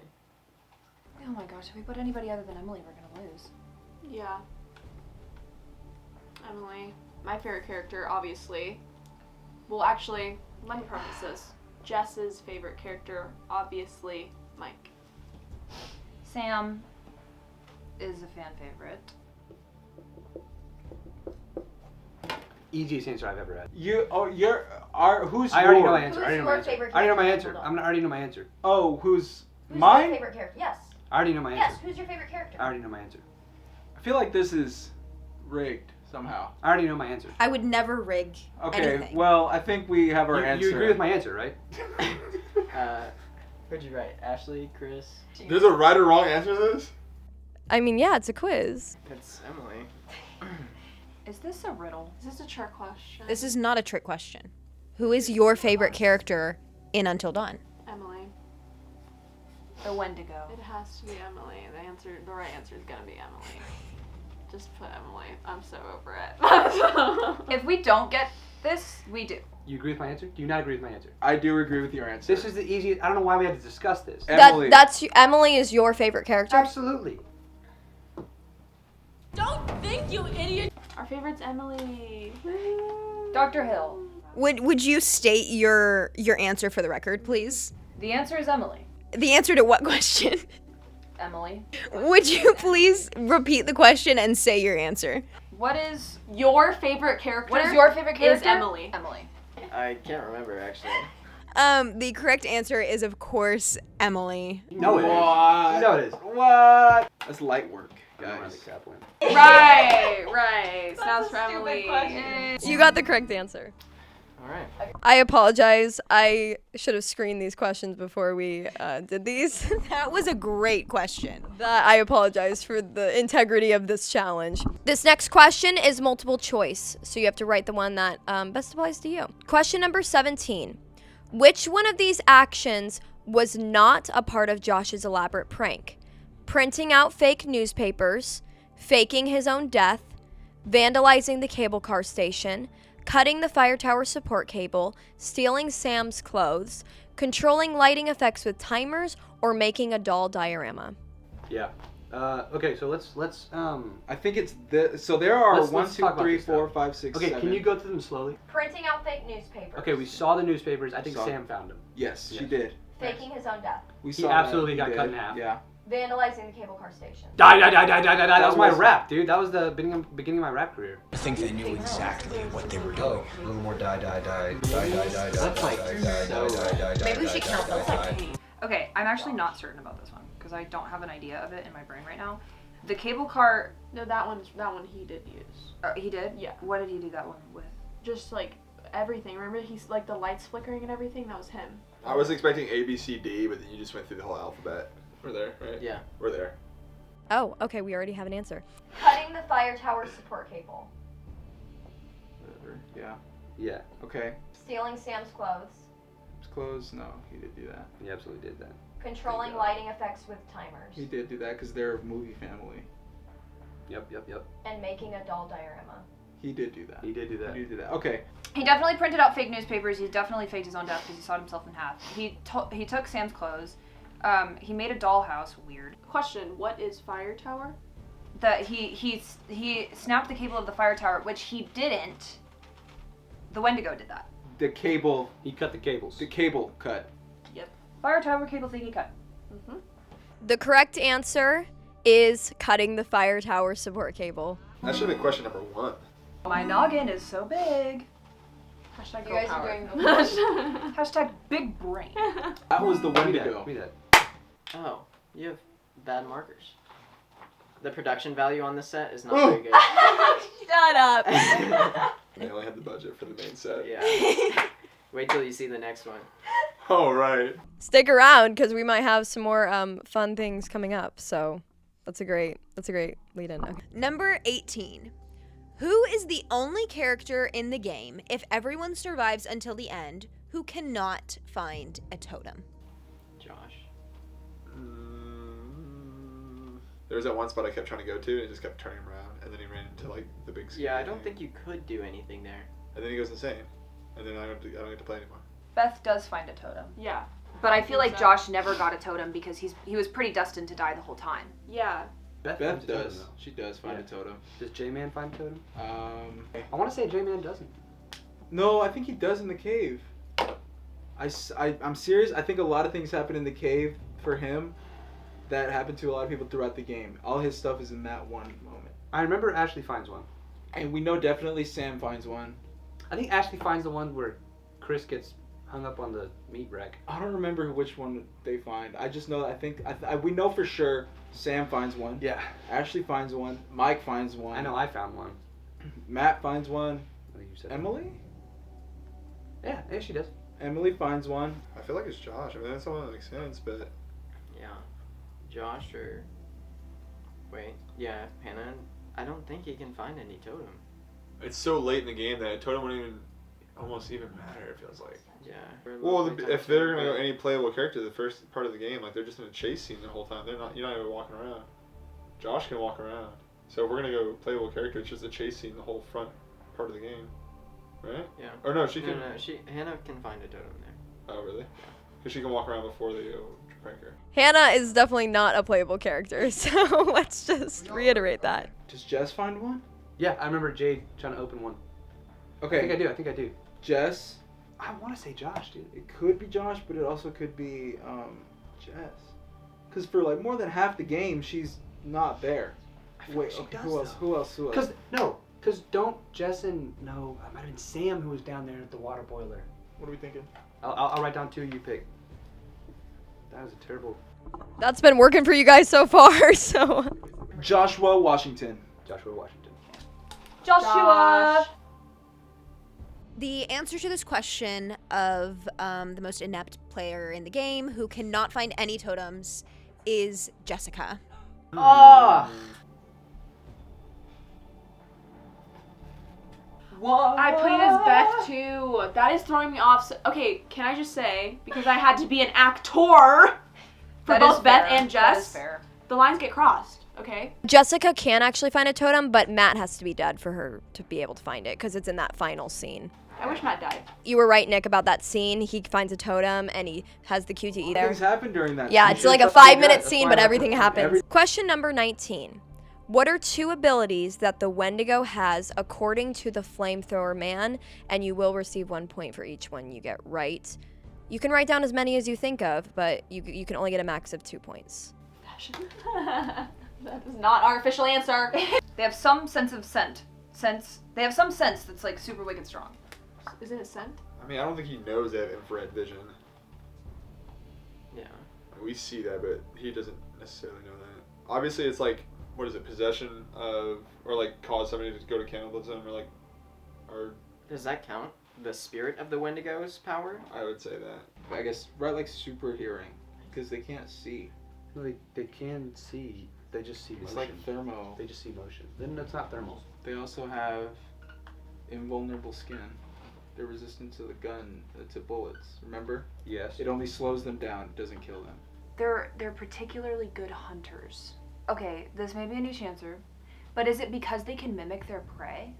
S6: Oh my gosh, if we put anybody other than Emily, we're gonna lose.
S1: Yeah. Emily. My favorite character, obviously. Well, actually, let me preface this. Jess's favorite character, obviously, Mike.
S6: Sam is a fan favorite.
S7: Easiest answer I've ever had.
S8: Who's
S7: I already know
S8: your-
S7: my answer.
S11: Who's
S7: I already know my
S11: your
S7: answer.
S11: favorite
S7: I already know my
S11: character?
S7: answer.
S11: Hold on.
S7: I already know my answer.
S8: Oh, who's
S11: Who's
S8: mine?
S11: your favorite character? Yes.
S7: I already know my
S11: Yes.
S7: answer.
S11: Who's your favorite character?
S7: I already know my answer.
S8: I feel like this is rigged somehow.
S7: I already know my answer.
S5: I would never rig
S8: Okay,
S5: anything.
S8: well, I think we have our answer.
S7: You agree with my answer, right?
S3: Who'd you write? Ashley, Chris?
S2: There's a right or wrong answer to this?
S4: I mean, yeah, it's a quiz.
S3: It's Emily.
S6: Is this a riddle?
S1: Is this a trick question?
S5: This is not a trick question. Who is your favorite character in Until Dawn?
S1: Emily.
S6: The Wendigo.
S1: It has to be Emily. The right answer is gonna be Emily. Just put Emily. I'm so over it.
S6: If we don't get this, we do.
S7: You agree with my answer? Do you not agree with my answer?
S8: I do agree with your answer.
S7: This is the easiest. I don't know why we had to discuss this.
S8: Emily.
S4: Emily is your favorite character?
S7: Absolutely.
S13: Don't think, you idiot.
S1: Our favorite's Emily.
S6: Dr. Hill.
S5: Would you state your answer for the record, please?
S6: The answer is Emily.
S5: The answer to what question?
S6: Emily.
S5: Would you please repeat the question and say your answer?
S6: What is
S1: your favorite character?
S6: What is your favorite character?
S1: Is Emily.
S6: Emily.
S3: I can't remember actually.
S5: The correct answer is of course Emily.
S7: No, it is.
S8: What?
S7: No, it is.
S8: What? That's light work, guys.
S1: Right. Snaps for Emily.
S4: You got the correct answer.
S3: All right.
S4: I apologize. I should have screened these questions before we did these.
S5: That was a great question.
S4: I apologize for the integrity of this challenge. This next question is multiple choice, so you have to write the one that best applies to you. Question number 17. Which one of these actions was not a part of Josh's elaborate prank? Printing out fake newspapers, faking his own death, vandalizing the cable car station, cutting the fire tower support cable, stealing Sam's clothes, controlling lighting effects with timers, or making a doll diorama.
S7: Yeah. Okay, so let's
S8: I think it's this. So there are
S7: Let's
S8: 1,
S7: talk
S8: 2,
S7: about
S8: 3,
S7: this
S8: 4,
S7: stuff.
S8: 5, 6,
S7: Okay,
S8: 7.
S7: can you go through them slowly?
S11: Printing out fake newspapers.
S7: Okay, we saw the newspapers. I think
S8: Saw
S7: Sam found them.
S8: Yes, she did.
S11: Faking his own death.
S8: We
S7: He
S8: saw
S7: absolutely
S8: that.
S7: got cut in half.
S8: Yeah.
S11: Vandalizing the cable car station.
S7: Die. That was my rap, dude. That was the beginning of my rap career.
S12: I think they knew exactly what they were doing. A little more die.
S11: Maybe we should count those.
S6: Okay, I'm actually not certain about this one because I don't have an idea of it in my brain right now. The cable car.
S1: No, that one he did use.
S6: He did?
S1: Yeah.
S6: What did he do that one with?
S1: Just like everything. Remember, he's like the lights flickering and everything. That was him.
S2: I was expecting A, B, C, D, but then you just went through the whole alphabet. We're there, right?
S3: Yeah.
S2: We're there.
S4: Oh, okay, we already have an answer.
S11: Cutting the fire tower support cable.
S8: Whatever. Yeah.
S7: Yeah.
S8: Okay.
S11: Stealing Sam's clothes.
S8: It's closed. No, he did do that.
S7: He absolutely did that.
S11: Controlling lighting effects with timers.
S8: He did do that because they're a movie family.
S7: Yep.
S11: And making a doll diorama.
S8: He did do that.
S7: He did do that.
S8: He did do that. Okay.
S6: He definitely printed out fake newspapers. He definitely faked his own death because he sawed himself in half. He took Sam's clothes. He made a dollhouse. Weird.
S1: Question: what is fire tower?
S6: He snapped the cable of the fire tower, which he didn't. The Wendigo did that.
S8: The cable.
S7: He cut the cables.
S8: The cable cut.
S6: Yep. Fire tower cable thingy cut.
S1: Mm-hmm.
S4: The correct answer is cutting the fire tower support cable.
S2: That should be question number 1.
S6: My noggin is so big.
S1: Hashtag
S11: You
S1: girl
S11: guys are
S1: power.
S11: doing the
S6: Hashtag big brain.
S8: That was the
S7: Give me
S8: Wendigo.
S7: that.
S3: Oh, you have bad markers. The production value on this set is not very good.
S4: Shut up.
S2: They only had the budget for the main set.
S3: Yeah. Wait till you see the next one.
S2: Oh, right.
S4: Stick around because we might have some more fun things coming up. So that's a great lead-in. Okay.
S5: Number 18. Who is the only character in the game, if everyone survives until the end, who cannot find a totem?
S3: Josh.
S2: There was that one spot I kept trying to go to, and it just kept turning him around, and then he ran into like the big.
S3: Yeah, I don't think you could do anything there.
S2: And then he goes insane, and then I don't get to play anymore.
S6: Beth does find a totem.
S1: Yeah.
S6: But I feel like
S1: so.
S6: Josh never got a totem because he was pretty destined to die the whole time.
S1: Yeah.
S8: Beth
S7: finds a totem,
S8: does.
S7: though.
S8: She does find a totem.
S7: Does J-Man find a totem?
S8: I
S7: want to say J-Man doesn't.
S8: No, I think he does in the cave. I'm serious. I think a lot of things happen in the cave for him that happen to a lot of people throughout the game. All his stuff is in that one moment.
S7: I remember Ashley finds one.
S8: And we know definitely Sam finds one.
S7: I think Ashley finds the one where Chris gets hung up on the meat rack.
S8: I don't remember which one they find. I just know, we know for sure Sam finds one.
S7: Yeah.
S8: Ashley finds one. Mike finds one.
S7: I know I found one.
S8: Matt finds one.
S7: I think you said
S8: Emily?
S7: Yeah, she does.
S8: Emily finds one.
S2: I feel like it's Josh. I mean, that's the one that makes sense, but...
S3: Yeah. Josh or... Wait. Yeah, Hannah. I don't think he can find any totem.
S2: It's so late in the game that a totem wouldn't even... almost even matter, it feels like.
S3: Yeah.
S2: Well, if they're gonna go any playable character the first part of the game, like they're just in a chase scene the whole time. You're not even walking around. Josh can walk around. So if we're gonna go playable character, it's just a chase scene the whole front part of the game, right?
S3: Yeah.
S2: Or no, she can.
S3: No, Hannah can find a totem there.
S2: Oh really? Because she can walk around before they go prank her.
S4: Hannah is definitely not a playable character, so let's just reiterate that.
S8: Does Jess find one?
S7: Yeah, I remember Jade trying to open one.
S8: Okay.
S7: I think I do.
S8: Jess.
S7: I want to say Josh, dude.
S8: It could be Josh, but it also could be Jess. Because for like more than half the game, she's not there. Wait, okay, who else?
S7: Because don't Jess and... No, it might have been Sam who was down there at the water boiler.
S2: What are we thinking?
S7: I'll write down 2, you pick. That was a terrible...
S4: That's been working for you guys so far, so...
S8: Joshua Washington.
S7: Joshua Washington.
S6: Joshua!
S5: The answer to this question of the most inept player in the game who cannot find any totems is Jessica.
S6: Oh! What?
S1: I put it as Beth too. That is throwing me off. So, okay, can I just say, because I had to be an actor for
S6: That
S1: both
S6: is
S1: Beth
S6: fair.
S1: and Jess,
S6: That is fair.
S1: the lines get crossed, okay?
S4: Jessica can actually find a totem, but Matt has to be dead for her to be able to find it, because it's in that final scene.
S1: I wish Matt died.
S4: You were right, Nick, about that scene. He finds a totem, and he has the QTE there.
S8: Things happen during that.
S4: Yeah,
S8: scene.
S4: it's like a
S8: That's what
S4: 5-minute
S8: that's
S4: scene,
S8: why
S4: but
S8: I
S4: everything
S8: put
S4: happens. Question number 19. What are 2 abilities that the Wendigo has according to the Flamethrower Man? And you will receive 1 point for each one you get right. You can write down as many as you think of, but you can only get a max of 2 points.
S1: That is not our official answer.
S6: They have some sense of they have some sense that's like super wicked strong.
S1: Isn't it scent?
S2: I mean, I don't think he knows they have infrared vision.
S3: Yeah.
S2: We see that, but he doesn't necessarily know that. Obviously, it's like, what is it, possession of, or like cause somebody to go to cannibalism, or like, or...
S3: Does that count? The spirit of the Wendigo's power?
S2: I would say that.
S8: I guess, right, like super hearing, because they can't see.
S7: No, they can see. They just see motion.
S8: It's like thermo.
S7: They just see motion. Then it's not thermal.
S8: They also have invulnerable skin. They're resistant to the gun, to bullets. Remember?
S7: Yes.
S8: It only slows them down. It doesn't kill them.
S6: They're particularly good hunters. Okay, this may be a niche answer, but is it because they can mimic their prey?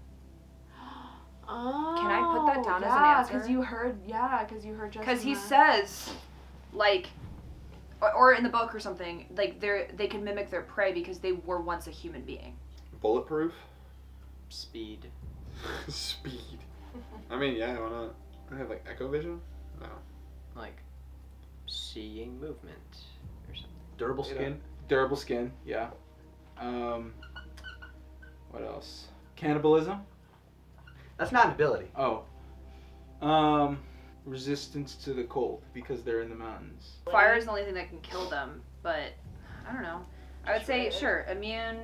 S1: Oh,
S6: Can I put that down as an answer?
S1: Because you heard Jessica.
S6: Because he says, like, or in the book or something, like they can mimic their prey because they were once a human being.
S2: Bulletproof?
S3: Speed.
S2: Speed. I mean, yeah, why not? I have like echo vision? No.
S3: Like seeing movement or something.
S7: Durable skin.
S8: Durable skin, yeah. What else? Cannibalism?
S7: That's not an ability.
S8: Oh. Resistance to the cold because they're in the mountains.
S6: Fire is the only thing that can kill them, but I don't know. I would say sure, immune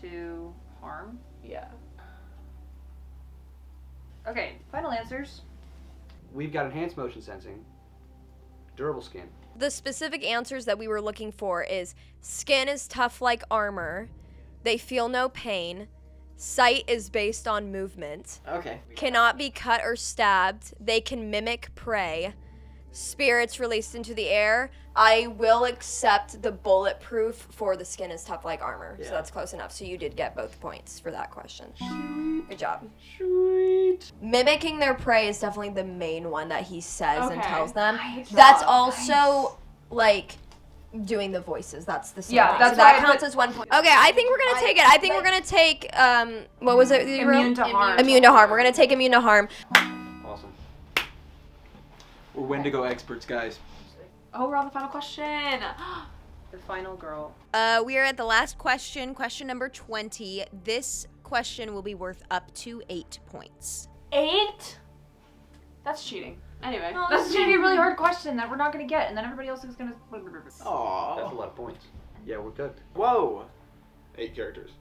S6: to harm.
S1: Yeah.
S6: Okay, final answers.
S7: We've got enhanced motion sensing. Durable skin.
S4: The specific answers that we were looking for is skin is tough like armor, they feel no pain, sight is based on movement,
S3: Okay.
S4: cannot be cut or stabbed, they can mimic prey, spirits released into the air. I will accept the bulletproof for the skin is tough like armor, so that's close enough. So you did get both points for that question. Good job.
S8: Sweet.
S4: Mimicking their prey is definitely the main one that he says and
S1: Okay.
S4: tells them.
S1: Nice
S4: That's
S1: job.
S4: also like doing the voices. That's the same
S1: Yeah,
S4: thing.
S1: that's
S4: so that
S1: why I
S4: counts as 1 point. Okay, I think we're gonna take it. I think we're gonna take what was it? You wrote?
S6: Immune to harm.
S4: Immune to harm. We're gonna take immune to harm.
S7: Awesome.
S8: We're Wendigo experts, guys.
S1: Oh, we're on the final question.
S6: The final girl.
S5: We are at the last question, question number 20. This question will be worth up to 8 points.
S1: 8? That's cheating. Anyway.
S6: No, this is gonna be a really hard question that we're not gonna get, and then everybody else is gonna.
S3: Aww.
S7: That's a lot of points. Yeah, we're good.
S3: Whoa.
S2: 8 characters.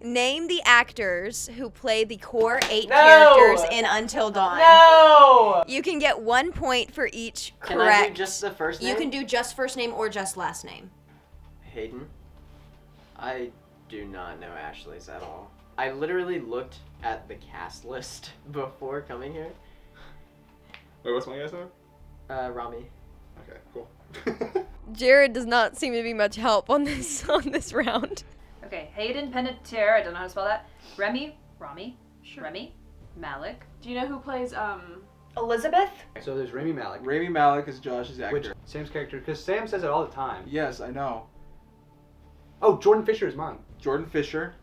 S5: Name the actors who play the core 8
S14: No!
S5: characters in Until Dawn.
S14: No!
S5: You can get 1 point for each
S3: Can
S5: correct.
S3: I do just the first name?
S5: You can do just first name or just last name.
S3: Hayden. I do not know Ashley's at all. I literally looked at the cast list before coming here.
S2: Wait, what's my guy's name?
S3: Rami.
S2: Okay, cool.
S4: Jared does not seem to be much help on this round.
S6: Okay, Hayden Panettiere, I don't know how to spell that. Rami, Malik.
S1: Do you know who plays
S14: Elizabeth?
S7: So there's Rami Malek.
S8: Rami Malek is Josh's actor.
S7: Which Sam's character, because Sam says it all the time.
S8: Yes, I know.
S7: Oh, Jordan Fisher is mine.
S8: Jordan Fisher.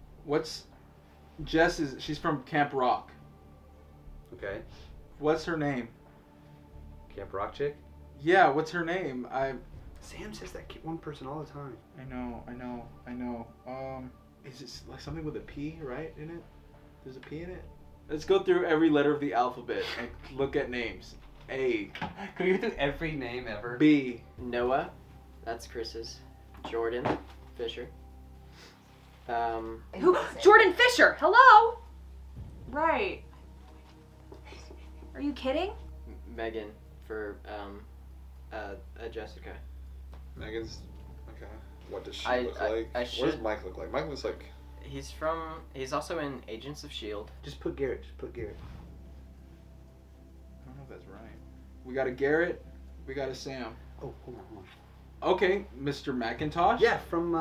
S8: Jess she's from Camp Rock.
S7: Okay.
S8: What's her name?
S7: Camp Rock chick?
S8: Yeah, what's her name?
S7: Sam says that one person all the time.
S8: I know. Is it like something with a P, right, in it? There's a P in it? Let's go through every letter of the alphabet and look at names. A.
S7: Can we go through every name ever?
S8: B.
S3: Noah. That's Chris's. Jordan Fisher.
S6: Who? Jordan Fisher. Hello.
S1: Right.
S6: Are you kidding?
S3: Megan for Jessica.
S2: Megan's okay. What does she
S3: I-
S2: look
S3: I-
S2: like?
S3: I
S2: What
S3: should-
S2: does Mike look like? Mike looks like
S3: He's also in Agents of S.H.I.E.L.D.
S7: Just put Garrett.
S8: I don't know if that's right. We got a Garrett. We got a Sam.
S7: Oh, hold on.
S8: Okay, Mr. McIntosh.
S7: Yeah, from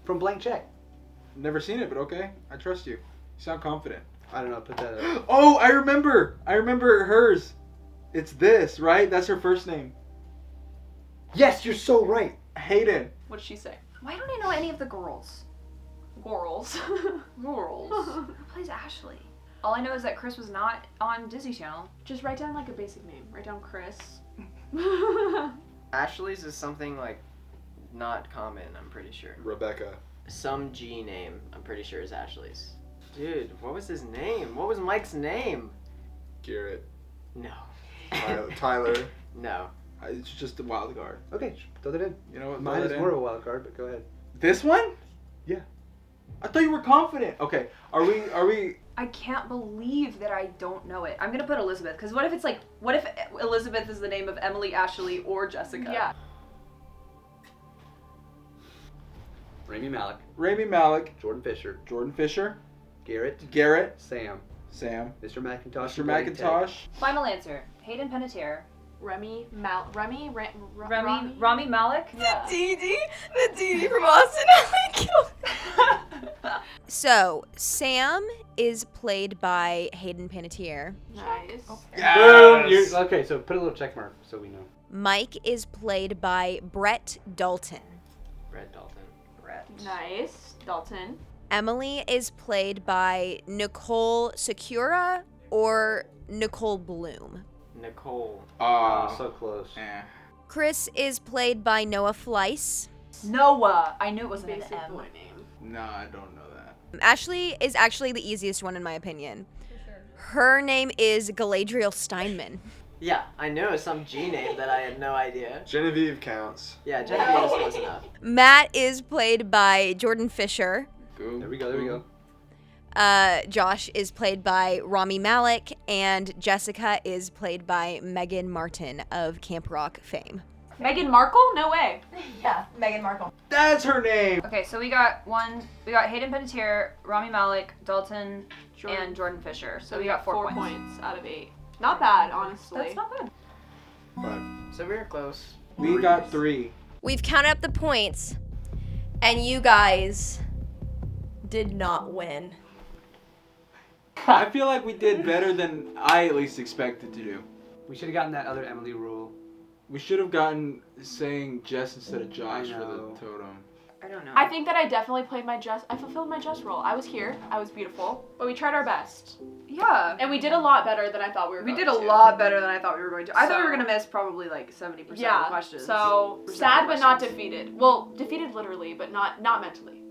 S7: Blank Check.
S8: Never seen it, but okay. I trust you. You sound confident.
S7: I don't know. Put that up.
S8: Oh, I remember. I remember hers. It's this, right? That's her first name.
S7: Yes, you're so right.
S8: Hayden.
S1: What did she say?
S6: Why don't I know any of the girls?
S1: Gorals.
S6: Girls. Who plays Ashley? All I know is that Chris was not on Disney Channel.
S1: Just write down like a basic name. Write down Chris.
S3: Ashley's is something like not common, I'm pretty sure.
S2: Rebecca.
S3: Some G name, I'm pretty sure is Ashley's. Dude, what was his name? What was Mike's name?
S2: Garrett.
S3: No.
S2: Tyler.
S3: No.
S8: It's just a wild card.
S7: Okay, throw that in.
S8: You know what?
S7: Mine
S8: throw
S7: is
S8: that
S7: more
S8: in.
S7: of a wild card, but go ahead.
S8: This one?
S7: Yeah.
S8: I thought you were confident. Okay. Are we?
S6: I can't believe that I don't know it. I'm gonna put Elizabeth, because what if Elizabeth is the name of Emily, Ashley, or Jessica?
S1: Yeah.
S7: Rami Malek.
S8: Rami Malek.
S7: Jordan Fisher.
S8: Jordan Fisher.
S7: Garrett.
S8: Sam.
S7: Mr. McIntosh.
S8: Mr. McIntosh.
S6: Final answer. Hayden Panettiere.
S1: Rami
S6: Malik.
S1: Yeah.
S4: Dee the Dee from Austin.
S5: So, Sam is played by Hayden Panettiere.
S1: Nice.
S8: Yes.
S7: Okay, so put a little check mark so we know.
S5: Mike is played by Brett Dalton.
S3: Brett Dalton.
S6: Brett.
S1: Nice. Dalton.
S5: Emily is played by Nicole Secura or Nicole Bloom.
S3: Nicole.
S7: So close.
S5: Chris is played by Noah Fleiss.
S6: Noah. I knew it wasn't an
S1: Basic
S6: M.
S1: boy name.
S8: No, I don't know that.
S5: Ashley is actually the easiest one in my opinion. Her name is Galadriel Steinman.
S3: Yeah, I knew it was some G name that I had no idea.
S2: Genevieve counts.
S3: Yeah, Genevieve is close enough.
S5: Matt is played by Jordan Fisher.
S7: There we go.
S5: Josh is played by Rami Malek, and Jessica is played by Megan Martin of Camp Rock fame.
S1: Meghan Markle? No way.
S14: Yeah, Meghan Markle.
S8: That's her name.
S6: Okay, so we got Hayden Panettiere, Rami Malek, Dalton, and Jordan Fisher. So we got 4
S1: points out of 8. Not bad, honestly.
S6: That's not bad.
S2: 5.
S3: So we were close.
S8: We got 3.
S4: We've counted up the points, and you guys did not win.
S8: I feel like we did better than I at least expected to do.
S7: We should have gotten that other Emily rule.
S8: We should have gotten saying Jess instead of Josh for the
S7: know.
S8: totem.
S6: I don't know.
S1: I think that I definitely played my Jess. I fulfilled my Jess role. I was here. I was beautiful. But we tried our best.
S6: Yeah.
S1: And we did a lot better than I thought we were going to.
S6: We did a lot better than I thought we were going to. I thought we were going to miss probably like 70% of the questions.
S1: So sad but not defeated. Well, defeated literally, but not mentally.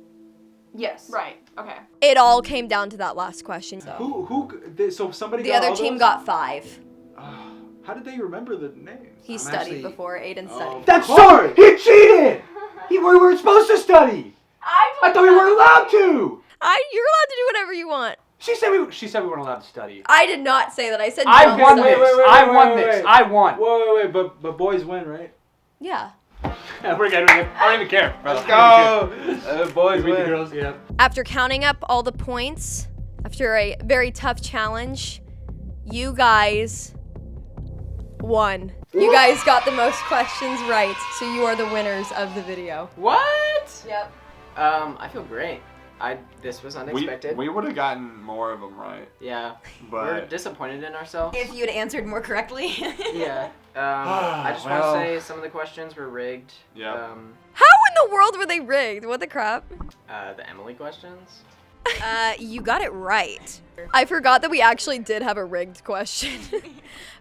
S6: Yes.
S1: Right. Okay.
S4: It all came down to that last question. So
S8: So somebody
S4: the
S8: got
S4: other
S8: all
S4: team
S8: those?
S4: got 5.
S8: How did they remember the names?
S4: He studied before. Aiden studied.
S7: That's sorry. He cheated. We weren't supposed to study. I thought we weren't allowed to.
S4: You're allowed to do whatever you want.
S7: She said we weren't allowed to study.
S4: I did not say that. I said
S7: I
S4: don't
S7: won
S4: study.
S7: this. I won this. I won.
S8: Wait, but boys win, right?
S4: Yeah.
S7: We're good. I don't even care.
S2: Let's go.
S8: Boys
S7: We beat
S8: win.
S7: the girls. Yeah.
S4: After counting up all the points, after a very tough challenge, you guys won. You guys got the most questions right, so you are the winners of the video.
S3: What?
S4: Yep.
S3: I feel great. This was unexpected.
S2: We would have gotten more of them right.
S3: Yeah.
S2: But
S3: We're disappointed in ourselves.
S5: If you'd answered more correctly.
S3: Yeah. I just want to say some of the questions were rigged.
S2: Yeah.
S4: How in the world were they rigged? What the crap?
S3: The Emily questions.
S5: You got it right.
S4: I forgot that we actually did have a rigged question.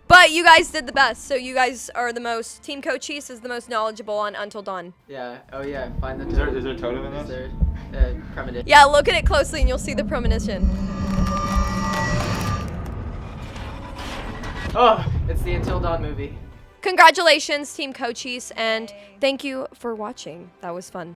S4: But you guys did the best, so you guys are the most. Team Cochise is the most knowledgeable on Until Dawn.
S3: Yeah. Oh yeah. Find the.
S2: Is there a totem in this?
S3: Is there premonition?
S4: Yeah, look at it closely and you'll see the premonition.
S3: Oh, it's the Until Dawn movie.
S4: Congratulations, Team Cochise, and thank you for watching. That was fun.